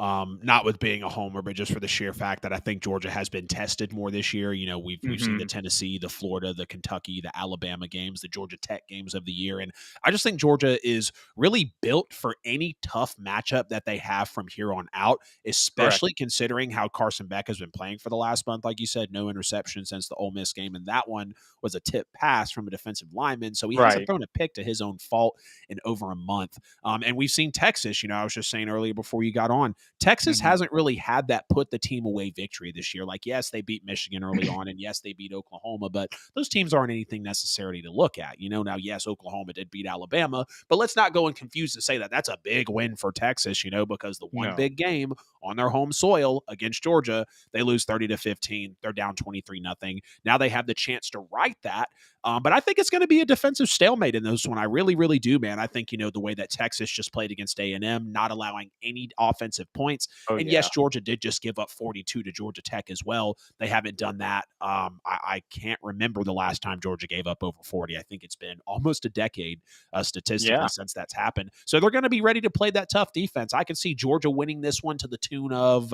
Not with being a homer, but just for the sheer fact that I think Georgia has been tested more this year. We've seen the Tennessee, the Florida, the Kentucky, the Alabama games, the Georgia Tech games of the year, and I just think Georgia is really built for any tough matchup that they have from here on out. Especially considering how Carson Beck has been playing for the last month. Like you said, no interception since the Ole Miss game, and that one was a tip pass from a defensive lineman, so he hasn't thrown a pick to his own fault in over a month. And we've seen Texas, I was just saying earlier before you got on, Texas hasn't really had that put the team away victory this year. Like, yes, they beat Michigan early on, and yes, they beat Oklahoma, but those teams aren't anything necessarily to look at. Now, yes, Oklahoma did beat Alabama, but let's not go and confuse to say that that's a big win for Texas, because the one big game on their home soil against Georgia, they lose 30-15. They're down 23-0. Now they have the chance to right that. But I think it's going to be a defensive stalemate in this one. I really, really do, man. I think, the way that Texas just played against A&M, not allowing any offensive points. Yes, Georgia did just give up 42 to Georgia Tech as well. They haven't done that. I can't remember the last time Georgia gave up over 40. I think it's been almost a decade statistically since that's happened. So they're going to be ready to play that tough defense. I can see Georgia winning this one to the tune of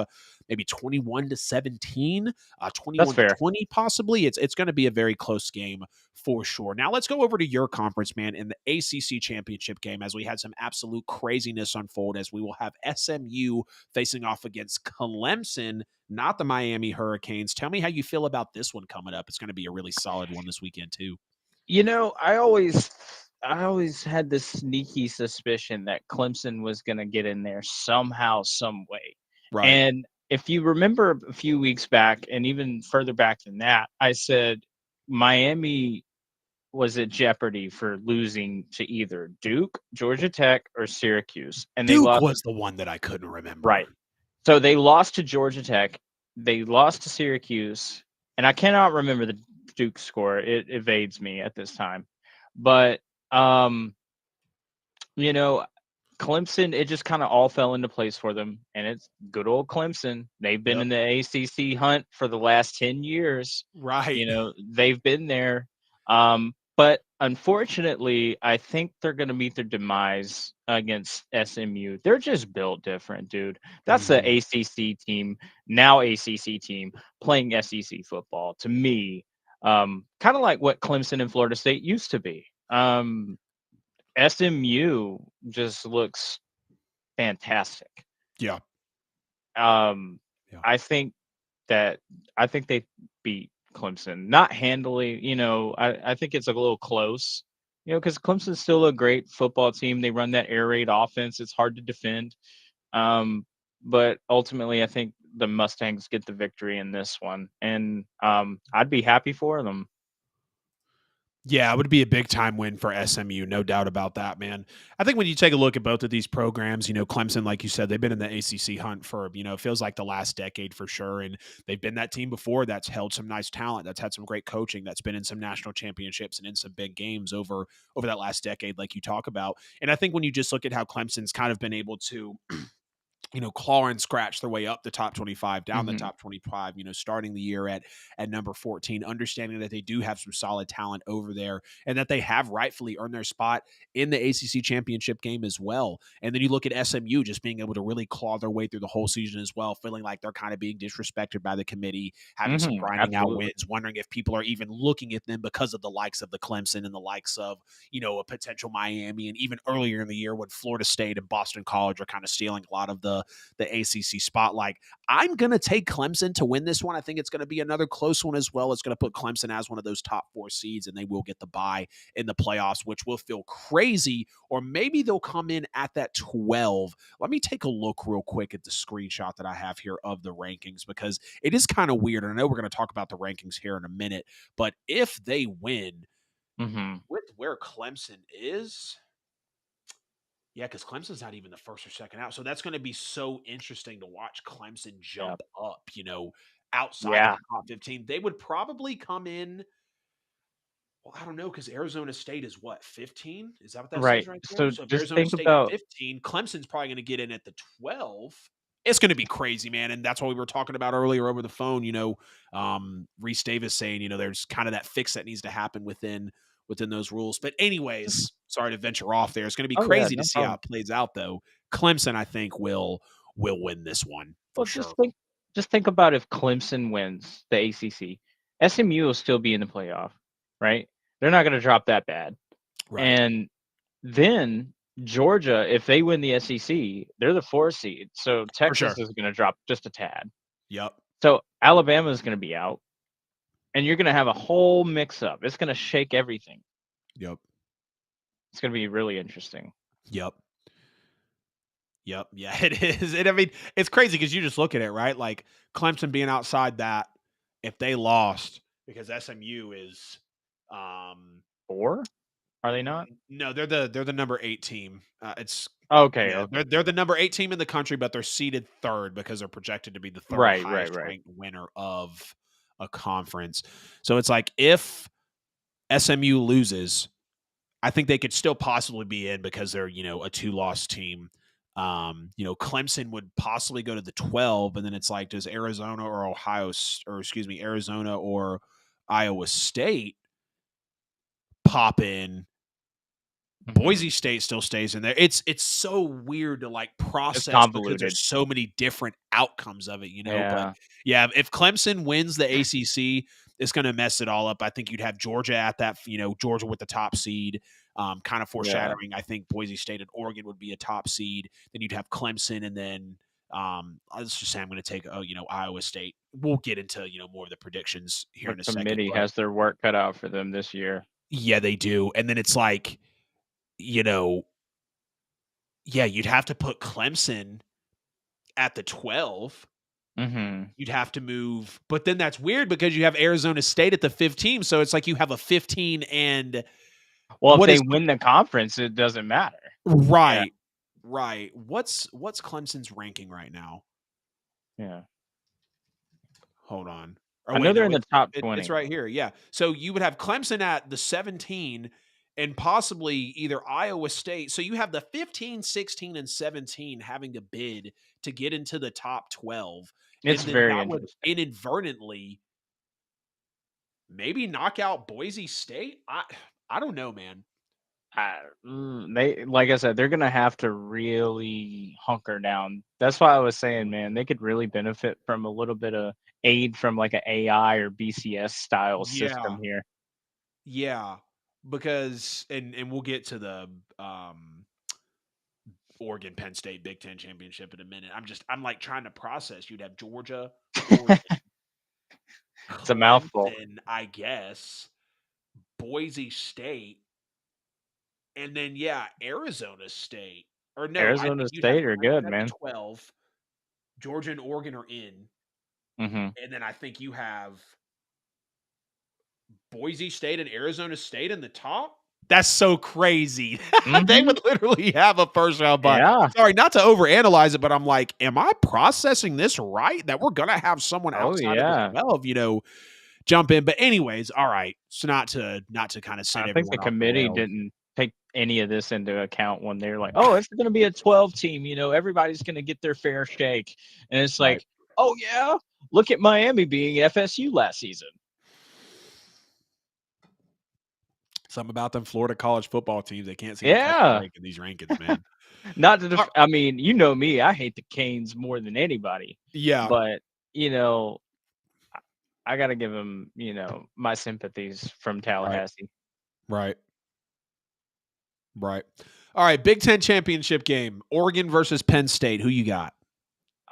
maybe 21-17, 21-20 possibly. It's going to be a very close game for sure. Now let's go over to your conference, man, in the ACC championship game, as we had some absolute craziness unfold, as we will have SMU facing off against Clemson, not the Miami Hurricanes. Tell me how you feel about this one coming up. It's going to be a really solid one this weekend too. I always I always had this sneaky suspicion that Clemson was going to get in there somehow, some way. Right. And if you remember a few weeks back, and even further back than that, I said Miami was at jeopardy for losing to either Duke, Georgia Tech, or Syracuse, and they Duke lost. was the one that I couldn't remember. Right. So they lost to Georgia Tech, they lost to Syracuse, and I cannot remember the Duke score. It evades me at this time. But um, you know, Clemson, it just kind of all fell into place for them, and it's good old Clemson. They've been Yep. in the ACC hunt for the last 10 years. Right. They've been there. But unfortunately, I think they're going to meet their demise against SMU. They're just built different, dude. That's the ACC team, now ACC team, playing SEC football. To me, kind of like what Clemson and Florida State used to be. SMU just looks fantastic. Yeah. Yeah. I think they beat Clemson, not handily. I think it's a little close. Because Clemson's still a great football team. They run that air raid offense. It's hard to defend. But ultimately, I think the Mustangs get the victory in this one, and I'd be happy for them. Yeah, it would be a big time win for SMU, no doubt about that, man. I think when you take a look at both of these programs, Clemson, like you said, they've been in the ACC hunt for, it feels like the last decade for sure. And they've been that team before that's held some nice talent, that's had some great coaching, that's been in some national championships and in some big games over that last decade, like you talk about. And I think when you just look at how Clemson's kind of been able to claw and scratch their way up the top 25, down the top 25, starting the year at number 14, understanding that they do have some solid talent over there and that they have rightfully earned their spot in the ACC championship game as well. And then you look at SMU just being able to really claw their way through the whole season as well, feeling like they're kind of being disrespected by the committee, having some grinding out wins, wondering if people are even looking at them because of the likes of the Clemson and the likes of, a potential Miami. And even earlier in the year when Florida State and Boston College are kind of stealing a lot of the ACC spotlight. I'm going to take Clemson to win this one. I think it's going to be another close one as well. It's going to put Clemson as one of those top 4 seeds, and they will get the bye in the playoffs, which will feel crazy, or maybe they'll come in at that 12. Let me take a look real quick at the screenshot that I have here of the rankings, because it is kind of weird. And I know we're going to talk about the rankings here in a minute, but if they win with where Clemson is, yeah, because Clemson's not even the first or second out. So that's going to be so interesting to watch Clemson jump up, outside of the top 15. They would probably come in. Well, I don't know, because Arizona State is what, 15? Is that what that says right there? So if just Arizona think State about 15, Clemson's probably going to get in at the 12. It's going to be crazy, man. And that's what we were talking about earlier over the phone. Reese Davis saying, there's kind of that fix that needs to happen within those rules. But anyways, sorry to venture off there. It's going to be crazy to see how it plays out, though. Clemson, I think, will win this one for sure. Just think about if Clemson wins the ACC, SMU will still be in the playoff, right? They're not going to drop that bad. Right. And then Georgia, if they win the SEC, they're the 4 seed. So Texas is going to drop just a tad. Yep. So Alabama is going to be out. And you're going to have a whole mix-up. It's going to shake everything. Yep. It's going to be really interesting. Yep. Yeah, it is. And I mean, it's crazy because you just look at it, right? Like Clemson being outside that, if they lost, because SMU is 4? Are they not? No, they're the number 8 team. It's okay. Yeah, okay. They're the number 8 team in the country, but they're seeded 3rd because they're projected to be the 3rd highest ranked winner of a conference. So it's like if SMU loses, I think they could still possibly be in because they're, a 2-loss team. Clemson would possibly go to the 12, and then it's like, does Arizona or Arizona or Iowa State pop in? Boise State still stays in there. It's so weird to process because there's so many different outcomes of it, But yeah, if Clemson wins the ACC, it's going to mess it all up. I think you'd have Georgia at that, Georgia with the top seed, kind of foreshadowing. I think Boise State and Oregon would be a top seed. Then you'd have Clemson, and then let's just say I'm going to take Iowa State. We'll get into more of the predictions here in a second. The committee has their work cut out for them this year. Yeah, they do. And then it's like, you know, yeah, you'd have to put Clemson at the 12. Mm-hmm. You'd have to move, but then that's weird because you have Arizona State at the 15. So it's like you have a 15 and Well, if what they is win the conference, it doesn't matter. Yeah. right, right. What's Clemson's ranking right now? Yeah. Hold on. Oh I know wait, they're no, in the top it's 20. right here. Yeah. So you would have Clemson at the 17 and possibly either Iowa State. So you have the 15, 16, and 17 having to bid to get into the top 12. It's And then very that would interesting. inadvertently maybe knock out Boise State. I don't know, man. They like I said, they're gonna have to really hunker down. That's why I was saying, man, they could really benefit from a little bit of aid from like an AI or BCS style Yeah. system here. Yeah. Because and we'll get to the Oregon Penn State Big Ten championship in a minute. I'm like trying to process. You'd have Georgia, Oregon, It's a mouthful. Clemson, I guess, Boise State, and then yeah, Arizona State. Or no, I Arizona think you'd have State are good, Clemson at the man. 12. Georgia and Oregon are in, Hmm. and then I think you have Boise State and Arizona State in the top. That's so crazy. They Hmm. would literally have a first round bye. Yeah. Sorry, not to overanalyze it, but I'm like, am I processing this right? That we're gonna have someone Oh outside of the yeah. 12, jump in. But anyways, all right. So not to kind of I send think the everyone off the committee rails. didn't take any of this into account when they're like, "Oh, it's going to be a 12 team. Everybody's going to get their fair shake." And it's Right. like, "Oh yeah, look at Miami being FSU last season." Something about them Florida college football teams. They can't seem to catch a Yeah. break in these rankings, man. Not to Uh, I mean, you know me, I hate the Canes more than anybody. yeah. But, you know, I got to give them, my sympathies from Right. Tallahassee. Right. Right. All right. Big Ten championship game. Oregon versus Penn State. Who you got?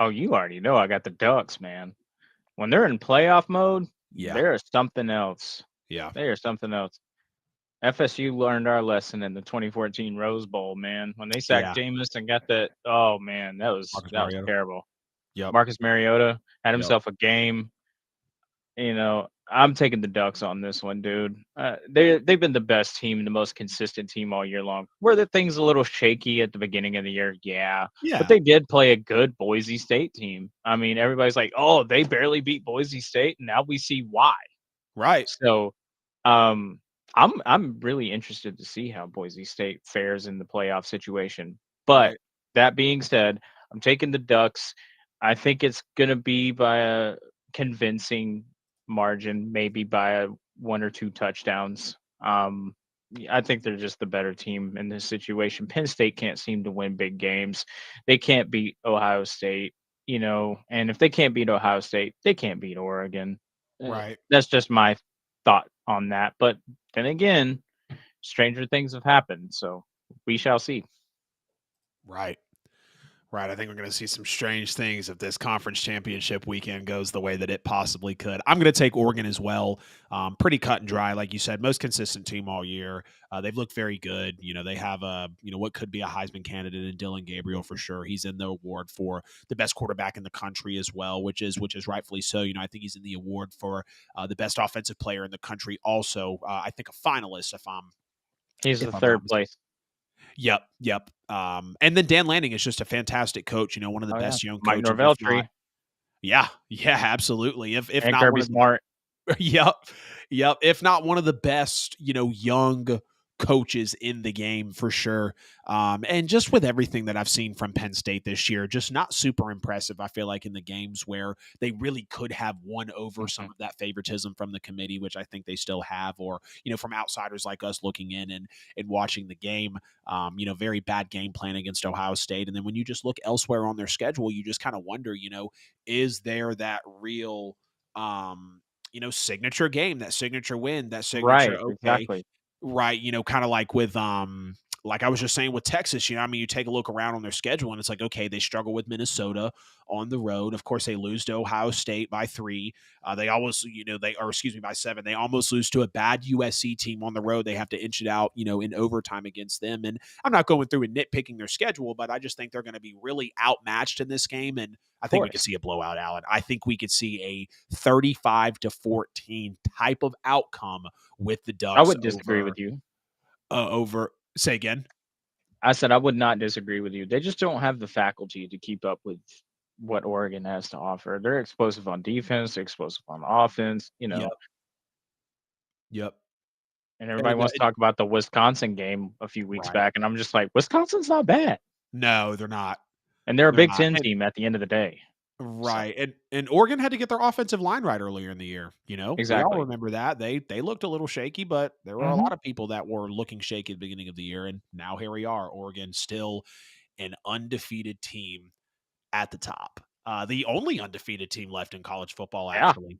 Oh, you already know I got the Ducks, man. When they're in playoff mode, Yeah. they're something else. Yeah. They are something else. FSU learned our lesson in the 2014 Rose Bowl, man. When they sacked Yeah. Jameis and got that, oh man, that was Marcus that was Mariota. terrible. Yep. Marcus Mariota had Yep. himself a game. I'm taking the Ducks on this one, dude. They've been the best team, the most consistent team all year long. Were the things a little shaky at the beginning of the year? Yeah, but Yeah. they did play a good Boise State team. I mean, everybody's like, "Oh, they barely beat Boise State," and now we see why. Right. So, um, I'm really interested to see how Boise State fares in the playoff situation. But Right. that being said, I'm taking the Ducks. I think it's gonna be by a convincing margin, maybe by one or two touchdowns. I think they're just the better team in this situation. Penn State can't seem to win big games. They can't beat Ohio State, and if they can't beat Ohio State, they can't beat Oregon. Right. That's just my thought on that. But then again, stranger things have happened, so we shall see. Right. Right. I think we're going to see some strange things if this conference championship weekend goes the way that it possibly could. I'm going to take Oregon as well. Pretty cut and dry, like you said, most consistent team all year. They've looked very good. They have what could be a Heisman candidate in Dylan Gabriel for sure. He's in the award for the best quarterback in the country as well, which is rightfully so. I think he's in the award for the best offensive player in the country. Also, I think a finalist He's the if I'm not third mistaken. place. Yep, yep. And then Dan Lanning is just a fantastic coach. One of the Oh yeah, best young Mike coaches, if Norvell not. tree Yeah, yeah, absolutely. If and not Kirby one of the Smart. Yep. Yep. If not one of the best, young coaches in the game for sure. And just with everything that I've seen from Penn State this year, just not super impressive. I feel like in the games where they really could have won over some Mhm. of that favoritism from the committee, which I think they still have, or, from outsiders like us looking in and watching the game. Very bad game plan against Ohio State. And then when you just look elsewhere on their schedule, you just kind of wonder, is there that real signature game, that signature win, that signature, Right, okay, exactly. right, kind of like with like I was just saying with Texas, I mean, you take a look around on their schedule and it's like, okay, they struggle with Minnesota on the road. Of course, they lose to Ohio State by 3. They almost, by 7. They almost lose to a bad USC team on the road. They have to inch it out, in overtime against them. And I'm not going through and nitpicking their schedule, but I just think they're going to be really outmatched in this game. And I think we could see a blowout, Alan. I think we could see a 35-14 type of outcome with the Ducks. I would disagree with you. Say again. I said I would not disagree with you. They just don't have the faculty to keep up with what Oregon has to offer. They're explosive on defense, they're explosive on offense, Yep. And everybody wants to talk about the Wisconsin game a few weeks back, and I'm just like, Wisconsin's not bad. No, they're not. And they're a Big Ten team at the end of the day. Right. So. And Oregon had to get their offensive line right earlier in the year. Exactly. We all remember that. They looked a little shaky, but there were a lot of people that were looking shaky at the beginning of the year. And now here we are. Oregon still an undefeated team at the top. The only undefeated team left in college football, actually. Yeah.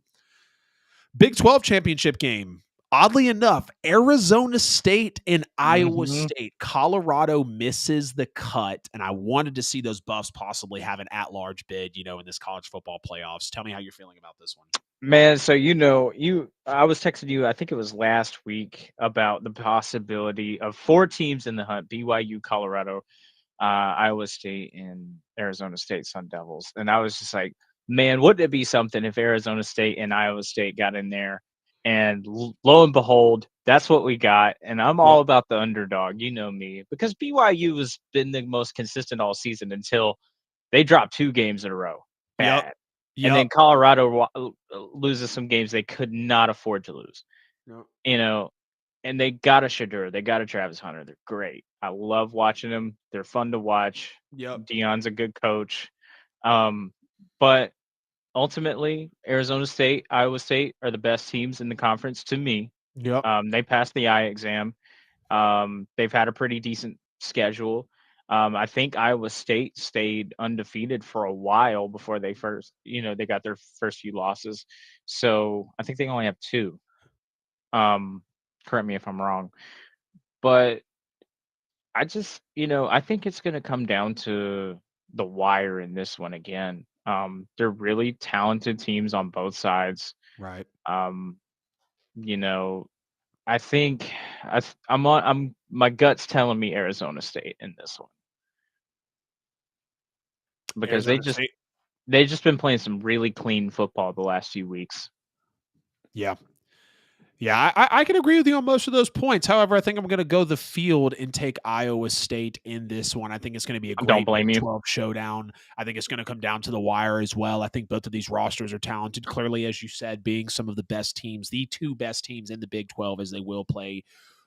Big 12 championship game. Oddly enough, Arizona State and Iowa State. Colorado misses the cut, and I wanted to see those Buffs possibly have an at-large bid, in this college football playoffs. Tell me how you're feeling about this one. Man, so I was texting you, I think it was last week, about the possibility of 4 teams in the hunt: BYU, Colorado, Iowa State, and Arizona State Sun Devils. And I was just like, man, wouldn't it be something if Arizona State and Iowa State got in there? And lo and behold, that's what we got. And I'm all about the underdog. You know me. Because BYU has been the most consistent all season until they dropped 2 games in a row. Bad. Yep. And then Colorado loses some games they could not afford to lose. Yep. And they got a Shadur. They got a Travis Hunter. They're great. I love watching them. They're fun to watch. Yep. Deion's a good coach. But ultimately, Arizona State, Iowa State are the best teams in the conference to me. Yep. They passed the eye exam. They've had a pretty decent schedule. I think Iowa State stayed undefeated for a while before they they got their first few losses. So I think they only have 2. Correct me if I'm wrong. But I just, I think it's going to come down to the wire in this one again. They're really talented teams on both sides. Right. I think my gut's telling me Arizona State in this one. Because they've just been playing some really clean football the last few weeks. Yeah. Yeah, I can agree with you on most of those points. However, I think I'm going to go the field and take Iowa State in this one. I think it's going to be a great Big 12 showdown. I think it's going to come down to the wire as well. I think both of these rosters are talented. Clearly, as you said, being some of the best teams, the 2 best teams in the Big 12 as they will play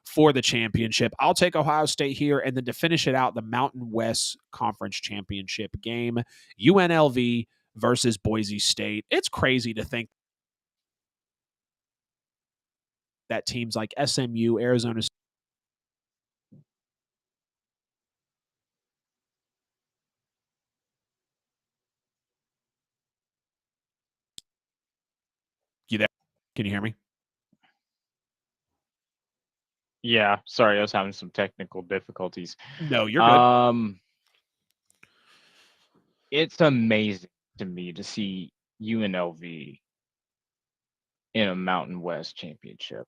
for the championship. I'll take Ohio State here, and then to finish it out, the Mountain West Conference Championship game, UNLV versus Boise State. It's crazy to think that teams like SMU, Arizona State. You there? Can you hear me? Yeah, sorry, I was having some technical difficulties. No, you're good. It's amazing to me to see UNLV in a Mountain West championship.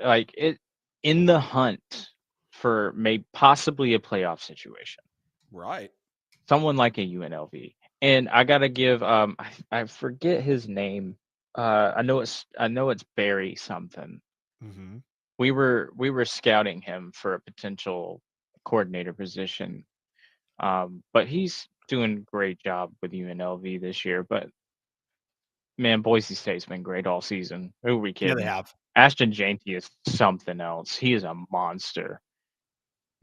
Like it in the hunt for possibly a playoff situation. Right. Someone like a UNLV. And I gotta give I forget his name. I know it's Barry something. Mm-hmm. We were scouting him for a potential coordinator position. But he's doing a great job with UNLV this year. But man, Boise State's been great all season. Who are we kidding? Yeah, they have. Ashton Janty is something else. He is a monster.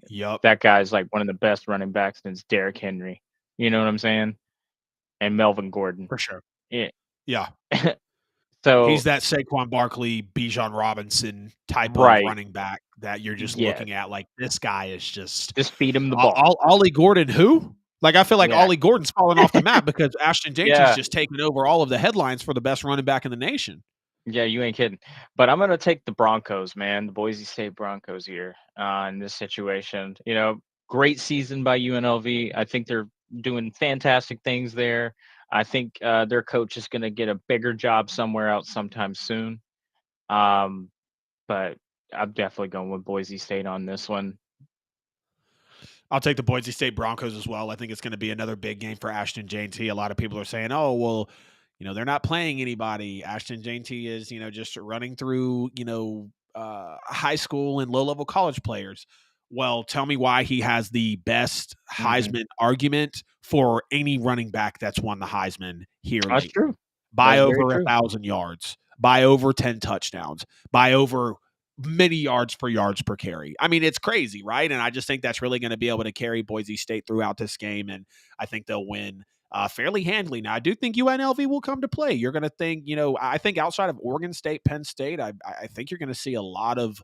Yep. That guy's like one of the best running backs since Derrick Henry. You know what I'm saying? And Melvin Gordon. For sure. Yeah. So he's that Saquon Barkley, Bijan Robinson type of running back that you're just looking at like, this guy is just feed him the ball. Ollie Gordon, who? Like, I feel like Ollie Gordon's falling off the map because Ashton Janty's just taking over all of the headlines for the best running back in the nation. Yeah, you ain't kidding. But I'm gonna take the Broncos, man, the Boise State Broncos here in this situation. Great season by UNLV. I think they're doing fantastic things there. I think their coach is gonna get a bigger job somewhere else sometime soon. Um, but I'm definitely going with Boise State on this one. I'll take the Boise State Broncos as well. I think it's going to be another big game for Ashton J&T. A lot of people are saying, "Oh, well, they're not playing anybody." Ashton J&T is, just running through, high school and low-level college players. Well, tell me why he has the best Heisman argument for any running back that's won the Heisman here That's lately. true. By That's very over true. 1,000 yards, by over 10 touchdowns, by over many yards per carry. I mean, it's crazy, right? And I just think that's really going to be able to carry Boise State throughout this game, and I think they'll win fairly handily. Now, I do think UNLV will come to play. You're going to think, I think outside of Oregon State, Penn State, I think you're going to see a lot of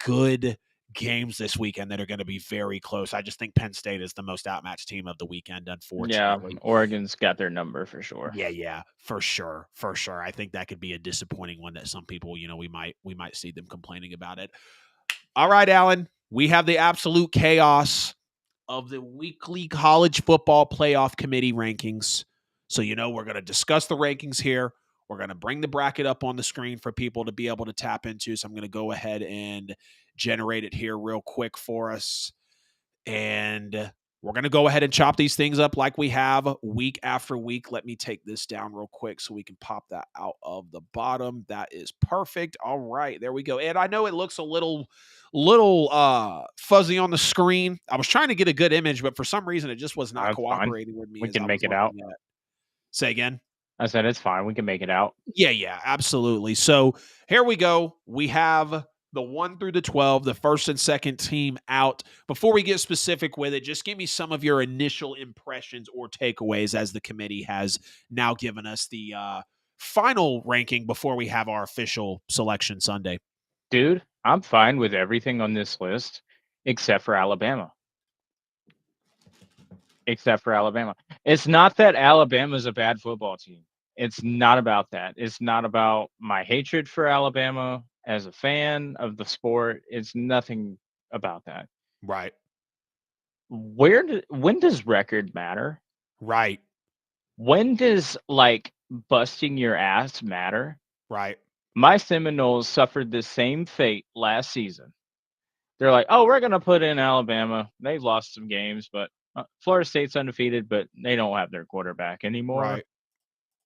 good games this weekend that are going to be very close. I just think Penn State is the most outmatched team of the weekend, Yeah, unfortunately. Oregon's got their number for sure. Yeah, for sure. I think that could be a disappointing one that some people, we might see them complaining about it. All right, Alan, we have the absolute chaos of the weekly college football playoff committee rankings. So, we're going to discuss the rankings here. We're going to bring the bracket up on the screen for people to be able to tap into. So I'm going to go ahead and generate it here real quick for us. And we're going to go ahead and chop these things up like we have week after week. Let me take this down real quick so we can pop that out of the bottom. That is perfect. All right, there we go. And I know it looks a little fuzzy on the screen. I was trying to get a good image, but for some reason it just was not cooperating with me. We can make it out. Say again. I said it's fine. We can make it out. Yeah, absolutely. So here we go. We have the 1 through the 12, the first and second team out. Before we get specific with it, just give me some of your initial impressions or takeaways as the committee has now given us the final ranking before we have our official selection Sunday. Dude, I'm fine with everything on this list except for Alabama. It's not that Alabama's a bad football team. It's not about that. It's not about my hatred for Alabama as a fan of the sport. It's nothing about that. Right. When does record matter? Right. When does busting your ass matter? Right. My Seminoles suffered the same fate last season. They're like, "Oh, we're going to put in Alabama. They've lost some games, but Florida State's undefeated, but they don't have their quarterback anymore." Right.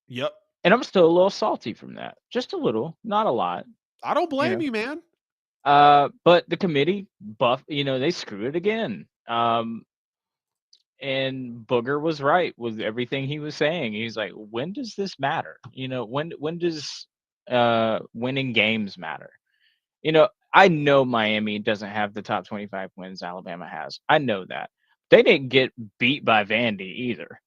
Yep. And I'm still a little salty from that. Just a little, not a lot. I don't blame you, man. But the committee they screwed it again. And Booger was right with everything he was saying. He's like, when does this matter? When does winning games matter? I know Miami doesn't have the top 25 wins Alabama has. I know that. They didn't get beat by Vandy either.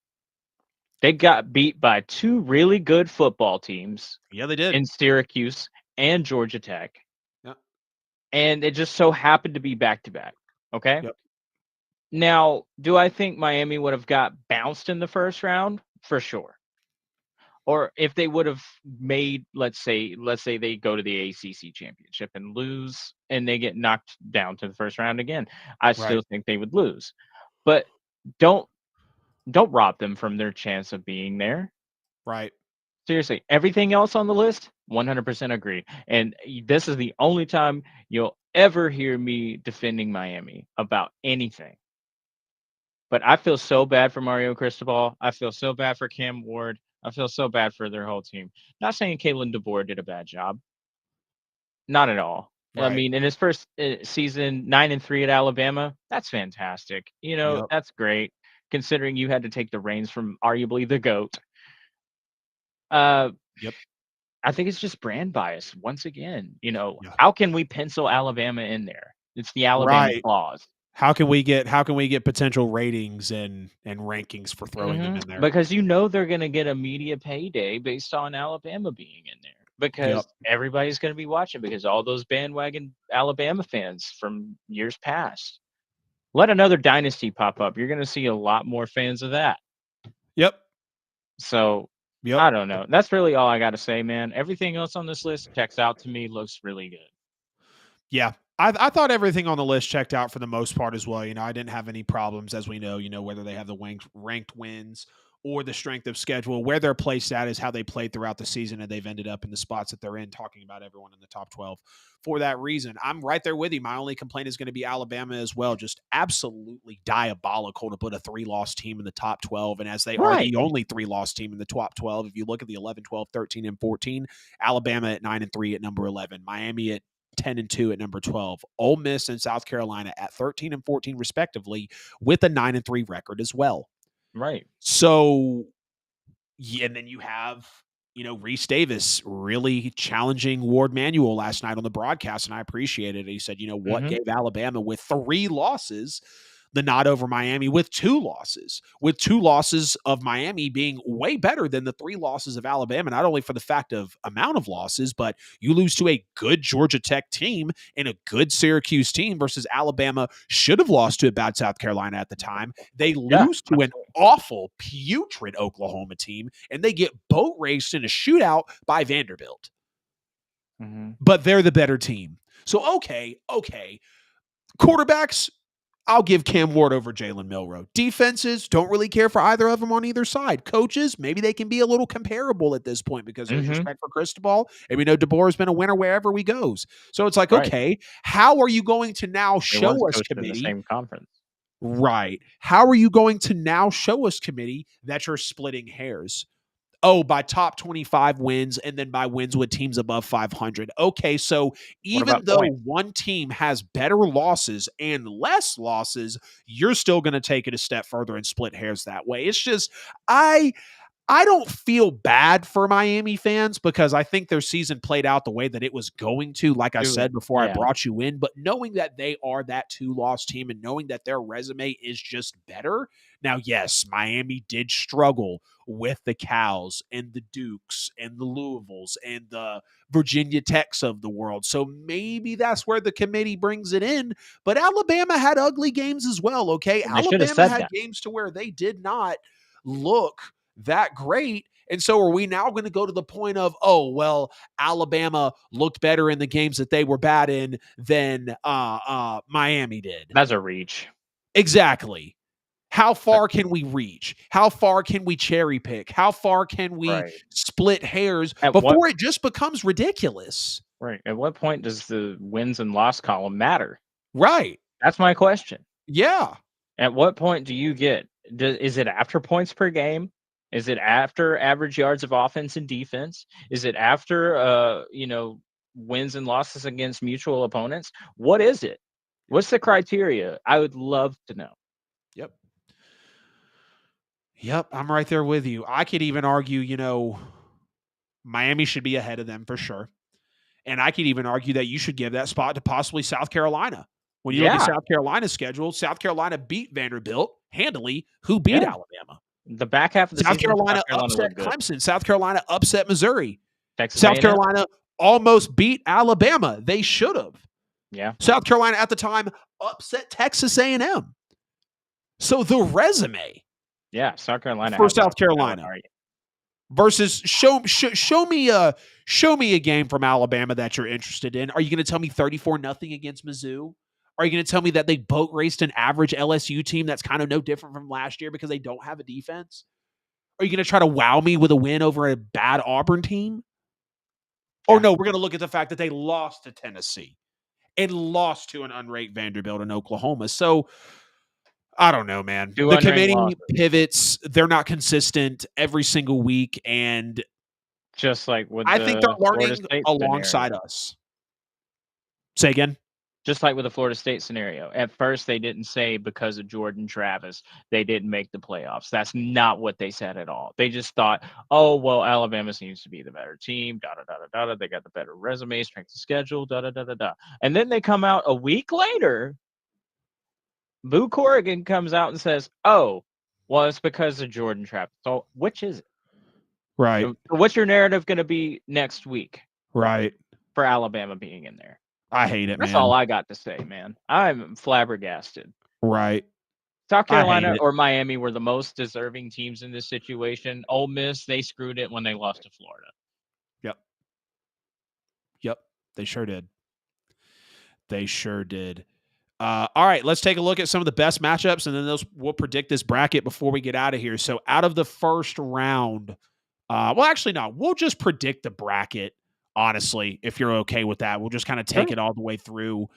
They got beat by two really good football teams. Yeah, they did. In Syracuse and Georgia Tech. Yeah. And it just so happened to be back-to-back. Okay? Yep. Now, do I think Miami would have got bounced in the first round? For sure. Or if they would have made, let's say they go to the ACC championship and lose and they get knocked down to the first round again, I still think they would lose. But don't rob them from their chance of being there. Right. Seriously, everything else on the list, 100% agree. And this is the only time you'll ever hear me defending Miami about anything. But I feel so bad for Mario Cristobal. I feel so bad for Cam Ward. I feel so bad for their whole team. Not saying Kalen DeBoer did a bad job. Not at all. Right. I mean, in his first season, 9-3 at Alabama, that's fantastic. That's great, considering you had to take the reins from arguably the GOAT. Yep. I think it's just brand bias once again. How can we pencil Alabama in there? It's the Alabama clause. How can we get potential ratings and rankings for throwing them in there? Because they're going to get a media payday based on Alabama being in there. Because everybody's going to be watching, because all those bandwagon Alabama fans from years past. Let another dynasty pop up. You're going to see a lot more fans of that. Yep. So Yep. I don't know. That's really all I got to say, man. Everything else on this list checks out to me, looks really good. Yeah. I thought everything on the list checked out for the most part as well. I didn't have any problems, as we know, whether they have the ranked wins or the strength of schedule, where they're placed at is how they played throughout the season, and they've ended up in the spots that they're in, talking about everyone in the top 12 for that reason. I'm right there with you. My only complaint is going to be Alabama as well. Just absolutely diabolical to put a 3-loss team in the top 12, and as they are the only 3-loss team in the top 12, if you look at the 11, 12, 13, and 14, Alabama at 9-3 at number 11, Miami at 10-2 at number 12, Ole Miss and South Carolina at 13 and 14 respectively, with a 9-3 record as well. Right. So, yeah, and then you have, Reese Davis really challenging Ward Manuel last night on the broadcast, and I appreciated it. He said, what gave Alabama with 3 losses the nod over Miami with 2 losses, of Miami being way better than the 3 losses of Alabama, not only for the fact of amount of losses, but you lose to a good Georgia Tech team and a good Syracuse team versus Alabama should have lost to a bad South Carolina at the time. They lose to an awful, putrid Oklahoma team, and they get boat raced in a shootout by Vanderbilt. But they're the better team. So, okay. Quarterbacks, I'll give Cam Ward over Jalen Milroe. Defenses, don't really care for either of them on either side. Coaches, maybe they can be a little comparable at this point because there's respect for Cristobal, and we know DeBoer has been a winner wherever he goes. So it's like, okay, how are you going to now show us, committee? In the same conference. Right. How are you going to now show us, committee, that you're splitting hairs? Oh, by top 25 wins and then by wins with teams above 500. Okay, so even though one team has better losses and less losses, you're still going to take it a step further and split hairs that way. It's just, I don't feel bad for Miami fans because I think their season played out the way that it was going to, like I said before I brought you in. But knowing that they are that 2-loss team and knowing that their resume is just better. Now, yes, Miami did struggle with the Cows and the Dukes and the Louisvilles and the Virginia Techs of the world. So maybe that's where the committee brings it in. But Alabama had ugly games as well, okay? Alabama had games to where they did not look that great. And so are we now going to go to the point of, oh, well, Alabama looked better in the games that they were bad in than Miami did? That's a reach. Exactly. How far can we reach? How far can we cherry pick? How far can we split hairs before it just becomes ridiculous? Right. At what point does the wins and loss column matter? Right. That's my question. Yeah. At what point do you get, is it after points per game? Is it after average yards of offense and defense? Is it after, wins and losses against mutual opponents? What is it? What's the criteria? I would love to know. Yep, I'm right there with you. I could even argue, Miami should be ahead of them for sure. And I could even argue that you should give that spot to possibly South Carolina. When you look at South Carolina's schedule, South Carolina beat Vanderbilt handily, who beat Alabama. The back half of the season, South Carolina upset Clemson. South Carolina upset Missouri. South Carolina almost beat Alabama. They should have. Yeah. South Carolina at the time upset Texas A&M. So the resume. Yeah, South Carolina for South Carolina versus show me a game from Alabama that you're interested in. Are you going to tell me 34-0 against Mizzou? Are you going to tell me that they boat raced an average LSU team that's kind of no different from last year because they don't have a defense? Are you going to try to wow me with a win over a bad Auburn team? Or no, we're going to look at the fact that they lost to Tennessee and lost to an unranked Vanderbilt in Oklahoma. So I don't know, man. The committee pivots. They're not consistent every single week. And just like with I think they're learning alongside us. Say again? Just like with the Florida State scenario. At first, they didn't say because of Jordan Travis, they didn't make the playoffs. That's not what they said at all. They just thought, oh, well, Alabama seems to be the better team, da-da-da-da-da. They got the better resume, strength of schedule, da-da-da-da-da. And then they come out a week later, Boo Corrigan comes out and says, oh, well, it's because of Jordan Travis. So which is it? Right. So what's your narrative going to be next week? Right. For Alabama being in there. I hate it, That's man. all I got to say, man. I'm flabbergasted. Right. South I hate Carolina it. or Miami were the most deserving teams in this situation. Ole Miss, they screwed it when they lost to Florida. Yep. Yep. They sure did. They sure did. All right, let's take a look at some of the best matchups, and then we'll predict this bracket before we get out of here. So, out of the first round, well, actually, no, we'll just predict the bracket. Honestly, if you're okay with that, we'll just kind of take it all the way through.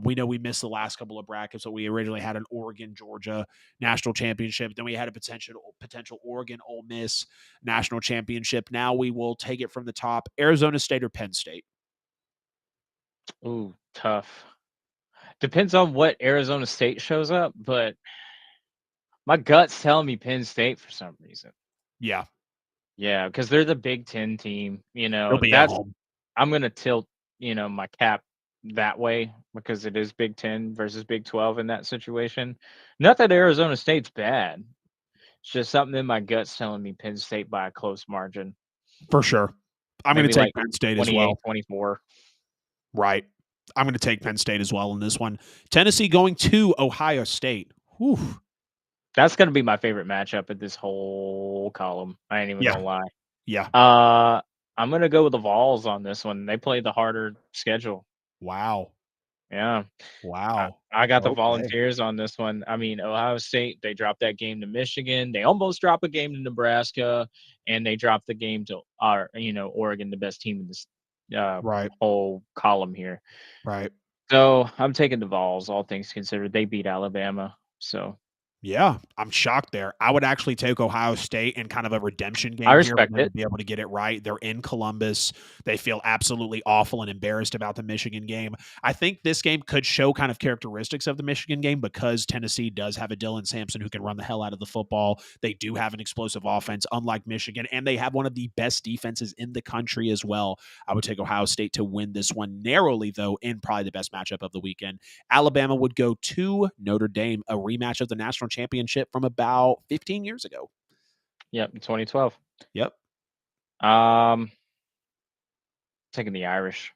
We know we missed the last couple of brackets, so we originally had an Oregon Georgia national championship. Then we had a potential Oregon Ole Miss national championship. Now we will take it from the top: Arizona State or Penn State. Ooh, tough. Depends on what Arizona State shows up, but my gut's telling me Penn State for some reason. Yeah. Yeah, because they're the Big Ten team. They'll be at home. I'm gonna tilt, my cap that way because it is Big Ten versus Big 12 in that situation. Not that Arizona State's bad. It's just something in my gut's telling me Penn State by a close margin. For sure. I'm going to take Penn State as well. 24. Right. I'm going to take Penn State as well in this one. Tennessee going to Ohio State. Whew. That's going to be my favorite matchup at this whole column. I ain't even going to lie. Yeah. I'm going to go with the Vols on this one. They play the harder schedule. Wow. Yeah. Wow. I got the Volunteers on this one. I mean, Ohio State, they dropped that game to Michigan. They almost dropped a game to Nebraska, and they dropped the game to Oregon, the best team in this whole column here. Right. So I'm taking the Vols, all things considered. They beat Alabama. So yeah, I'm shocked there. I would actually take Ohio State in kind of a redemption game here for them to be able to get it right. They're in Columbus. They feel absolutely awful and embarrassed about the Michigan game. I think this game could show kind of characteristics of the Michigan game because Tennessee does have a Dylan Sampson who can run the hell out of the football. They do have an explosive offense, unlike Michigan, and they have one of the best defenses in the country as well. I would take Ohio State to win this one narrowly, though, in probably the best matchup of the weekend. Alabama would go to Notre Dame, a rematch of the national championship from about 15 years ago. Yep, 2012. Yep. Taking the Irish.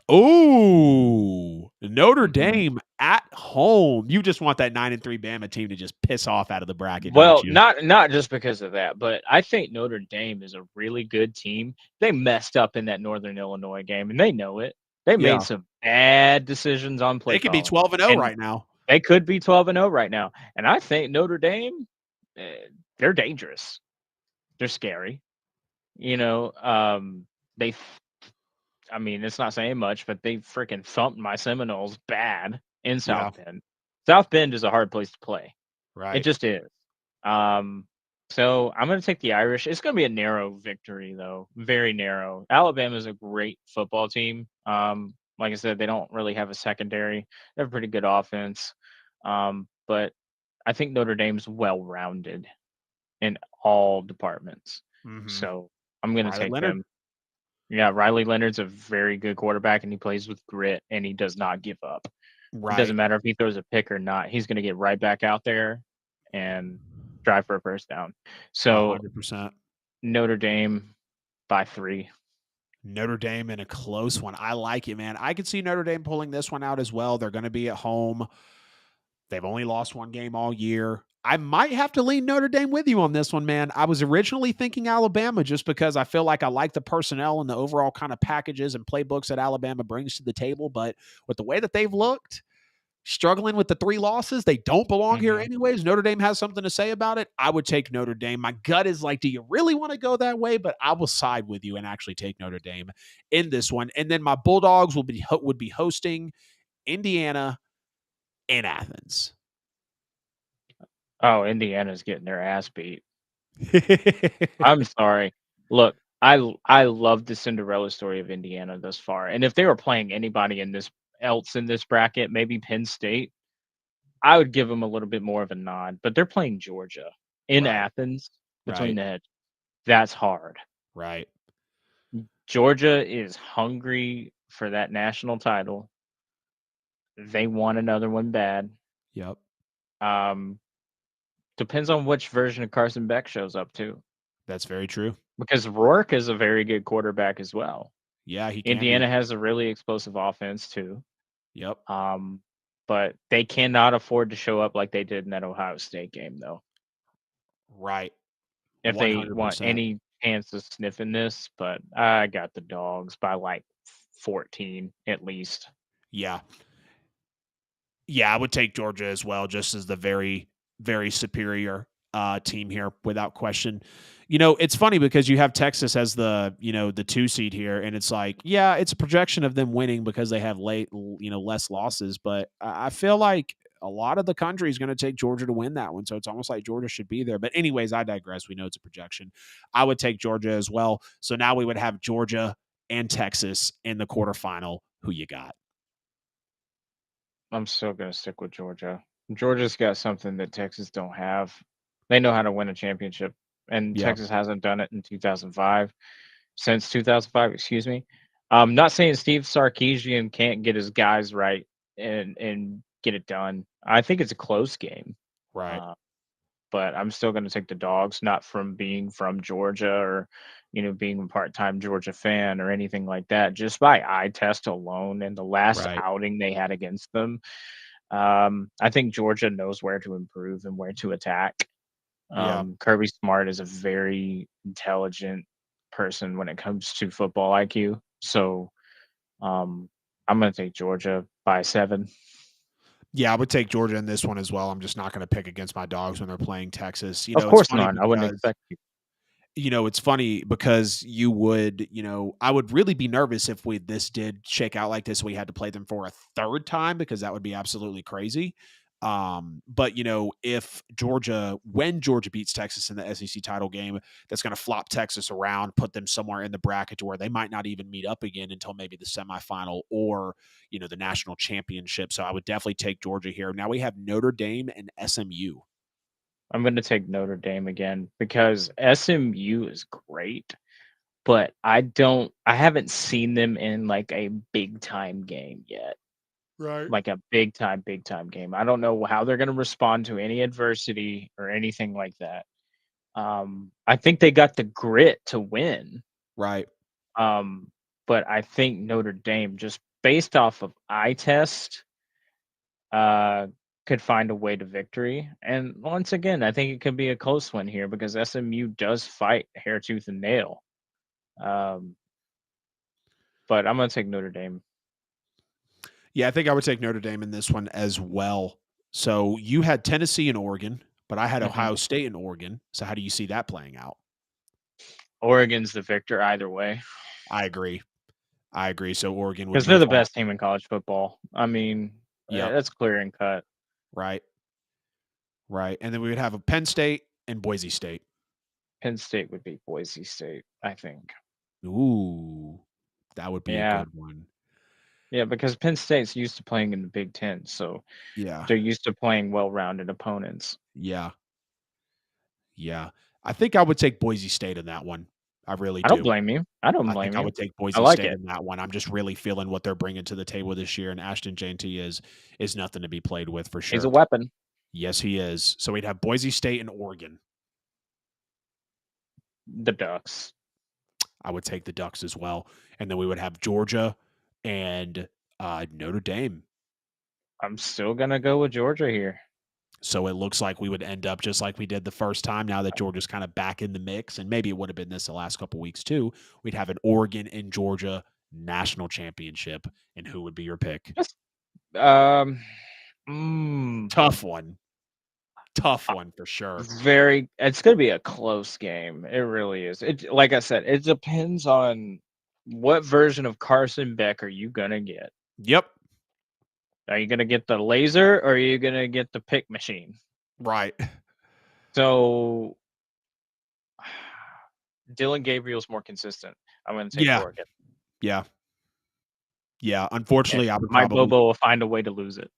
Oh, Notre Dame at home. You just want that 9-3 Bama team to just piss off out of the bracket. Well, don't you? not just because of that, but I think Notre Dame is a really good team. They messed up in that Northern Illinois game, and they know it. They made some bad decisions on play. They could be 12-0 right now. They could be 12-0 right now, and I think Notre Dame, they're dangerous. They're scary. I mean, it's not saying much, but they freaking thumped my Seminoles bad in South Bend. South Bend is a hard place to play. Right. It just is. So I'm going to take the Irish. It's going to be a narrow victory, though. Very narrow. Alabama is a great football team. Like I said, they don't really have a secondary. They have a pretty good offense. But I think Notre Dame's well-rounded in all departments. So I'm going to take them. Yeah, Riley Leonard's a very good quarterback, and he plays with grit, and he does not give up. Right. It doesn't matter if he throws a pick or not. He's going to get right back out there and drive for a first down. So 100%. Notre Dame by 3. Notre Dame in a close one. I like it, man. I could see Notre Dame pulling this one out as well. They're going to be at home. They've only lost one game all year. I might have to lean Notre Dame with you on this one, man. I was originally thinking Alabama just because I feel like I like the personnel and the overall kind of packages and playbooks that Alabama brings to the table. But with the way that they've looked, struggling with the 3 losses, they don't belong here anyways. Notre Dame has something to say about it. I would take Notre Dame. My gut is like, do you really want to go that way? But I will side with you and actually take Notre Dame in this one. And then my Bulldogs would be hosting Indiana in Athens. Oh, Indiana's getting their ass beat. I'm sorry. Look, I love the Cinderella story of Indiana thus far. And if they were playing anybody else in this bracket, maybe Penn State, I would give them a little bit more of a nod. But they're playing Georgia in Athens between the heads. That's hard. Right. Georgia is hungry for that national title. They want another one bad. Yep. Depends on which version of Carson Beck shows up too. That's very true. Because Rourke is a very good quarterback as well. Yeah, he can Indiana has a really explosive offense too. Yep. but they cannot afford to show up like they did in that Ohio State game, though. Right. If they want 100%. any chance of sniffing this, but I got the dogs by like 14 at least. Yeah. Yeah, I would take Georgia as well, just as the very, very superior team here, without question. It's funny because you have Texas as the 2 seed here, and it's like, yeah, it's a projection of them winning because they have less losses, but I feel like a lot of the country is going to take Georgia to win that one, so it's almost like Georgia should be there. But anyways, I digress. We know it's a projection. I would take Georgia as well. So now we would have Georgia and Texas in the quarterfinal. Who you got? I'm still gonna stick with Georgia. Georgia's got something that Texas don't have. They know how to win a championship, and Yeah, Texas hasn't done it in 2005, since 2005, excuse me. I'm not saying Steve Sarkisian can't get his guys right and get it done. I think it's a close game. right, Uh, but I'm still going to take the dogs, not from being from Georgia or, being a part-time Georgia fan or anything like that. Just by eye test alone and the last right. outing they had against them, I think Georgia knows where to improve and where to attack. Yeah. Kirby Smart is a very intelligent person when it comes to football IQ. So um, I'm going to take Georgia by 7. Yeah, I would take Georgia in this one as well. I'm just not going to pick against my dogs when they're playing Texas. Of It's course funny not. I wouldn't because expect you. it's funny because I would really be nervous if this did shake out like this. We had to play them for a third time because that would be absolutely crazy. But if when Georgia beats Texas in the SEC title game, that's going to flop Texas around, put them somewhere in the bracket to where they might not even meet up again until maybe the semifinal or, the national championship. So I would definitely take Georgia here. Now we have Notre Dame and SMU. I'm going to take Notre Dame again because SMU is great, but I haven't seen them in like a big time game yet. Right. Like a big time game. I don't know how they're going to respond to any adversity or anything like that. I think they got the grit to win. Right. Um, but I think Notre Dame, just based off of eye test, uh, could find a way to victory. And once again, I think it could be a close one here because SMU does fight hair, tooth, and nail. Um, but I'm gonna take Notre Dame. Yeah, I think I would take Notre Dame in this one as well. So you had Tennessee and Oregon, but I had Mhm. Ohio State and Oregon. So how do you see that playing out? Oregon's the victor either way I agree. I agree. So Oregon would because they're move the on. best team in college football. I mean, Yep. that's clear and cut. Right. Right. And then we would have a Penn State and Boise State. Penn State would beat Boise State, I think. Ooh, that would be a Yeah, good one. yeah, because Penn State's used to playing in the Big Ten, so Yeah. they're used to playing well-rounded opponents. Yeah. Yeah. I think I would take Boise State in that one. I really I don't do. blame you. I don't I think blame I you. would take I Boise like State it. in that one. I'm just really feeling what they're bringing to the table this year, and Ashton Jeanty is nothing to be played with for He's a sure. weapon. Yes, he is. So we'd have Boise State and Oregon. The Ducks. I would take the Ducks as well, and then we would have Georgia and Notre Dame. I'm still gonna go with Georgia here. So it looks like we would end up just like we did the first time. Now that Georgia's kind of back in the mix, and maybe it would have been this the last couple weeks too. We'd have an Oregon and Georgia national championship. And who would be your pick? Just, um, mm, Tough one. Tough uh, one for sure. it's gonna be a close game. It really is. It like I said, it depends on what version of Carson Beck are you gonna get. Yep. Are you gonna get the laser or are you gonna get the pick machine? Right. So Dylan Gabriel's more consistent. I'm gonna take Yeah. Oregon. Yeah. Yeah. And Unfortunately, I would my probably Bobo will find a way to lose it.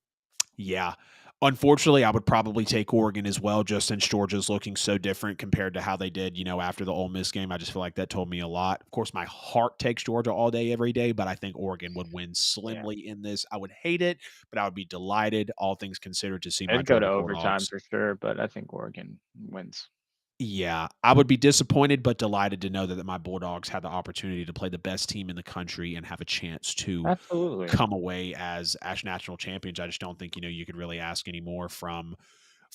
Yeah. Unfortunately, I would probably take Oregon as well, just since Georgia's looking so different compared to how they did, after the Ole Miss game. I just feel like that told me a lot. Of course, my heart takes Georgia all day, every day, but I think Oregon would win Yeah. slimly in this. I would hate it, but I would be delighted, all things considered, to see my It'd go to Georgia overtime Bulldogs. for sure, but I think Oregon wins. Yeah, I would be disappointed, but delighted to know that my Bulldogs had the opportunity to play the best team in the country and have a chance to Absolutely. come away as national champions. I just don't think, you could really ask any more from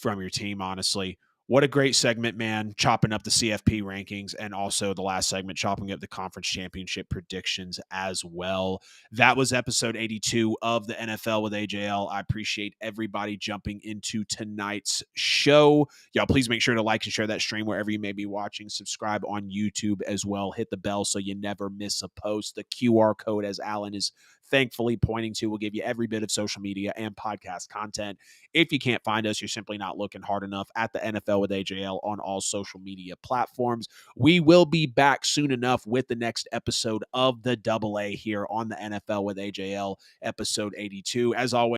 your team, honestly. What a great segment, man. Chopping up the CFP rankings and also the last segment, chopping up the conference championship predictions as well. That was episode 82 of the NFL with AJL. I appreciate everybody jumping into tonight's show. Y'all, please make sure to like and share that stream wherever you may be watching. Subscribe on YouTube as well. Hit the bell so you never miss a post. The QR code, as Alan is thankfully pointing to, will give you every bit of social media and podcast content. If you can't find us, you're simply not looking hard enough at the NFL with AJL on all social media platforms. We will be back soon enough with the next episode of the AA here on the NFL with AJL, episode 82. As always,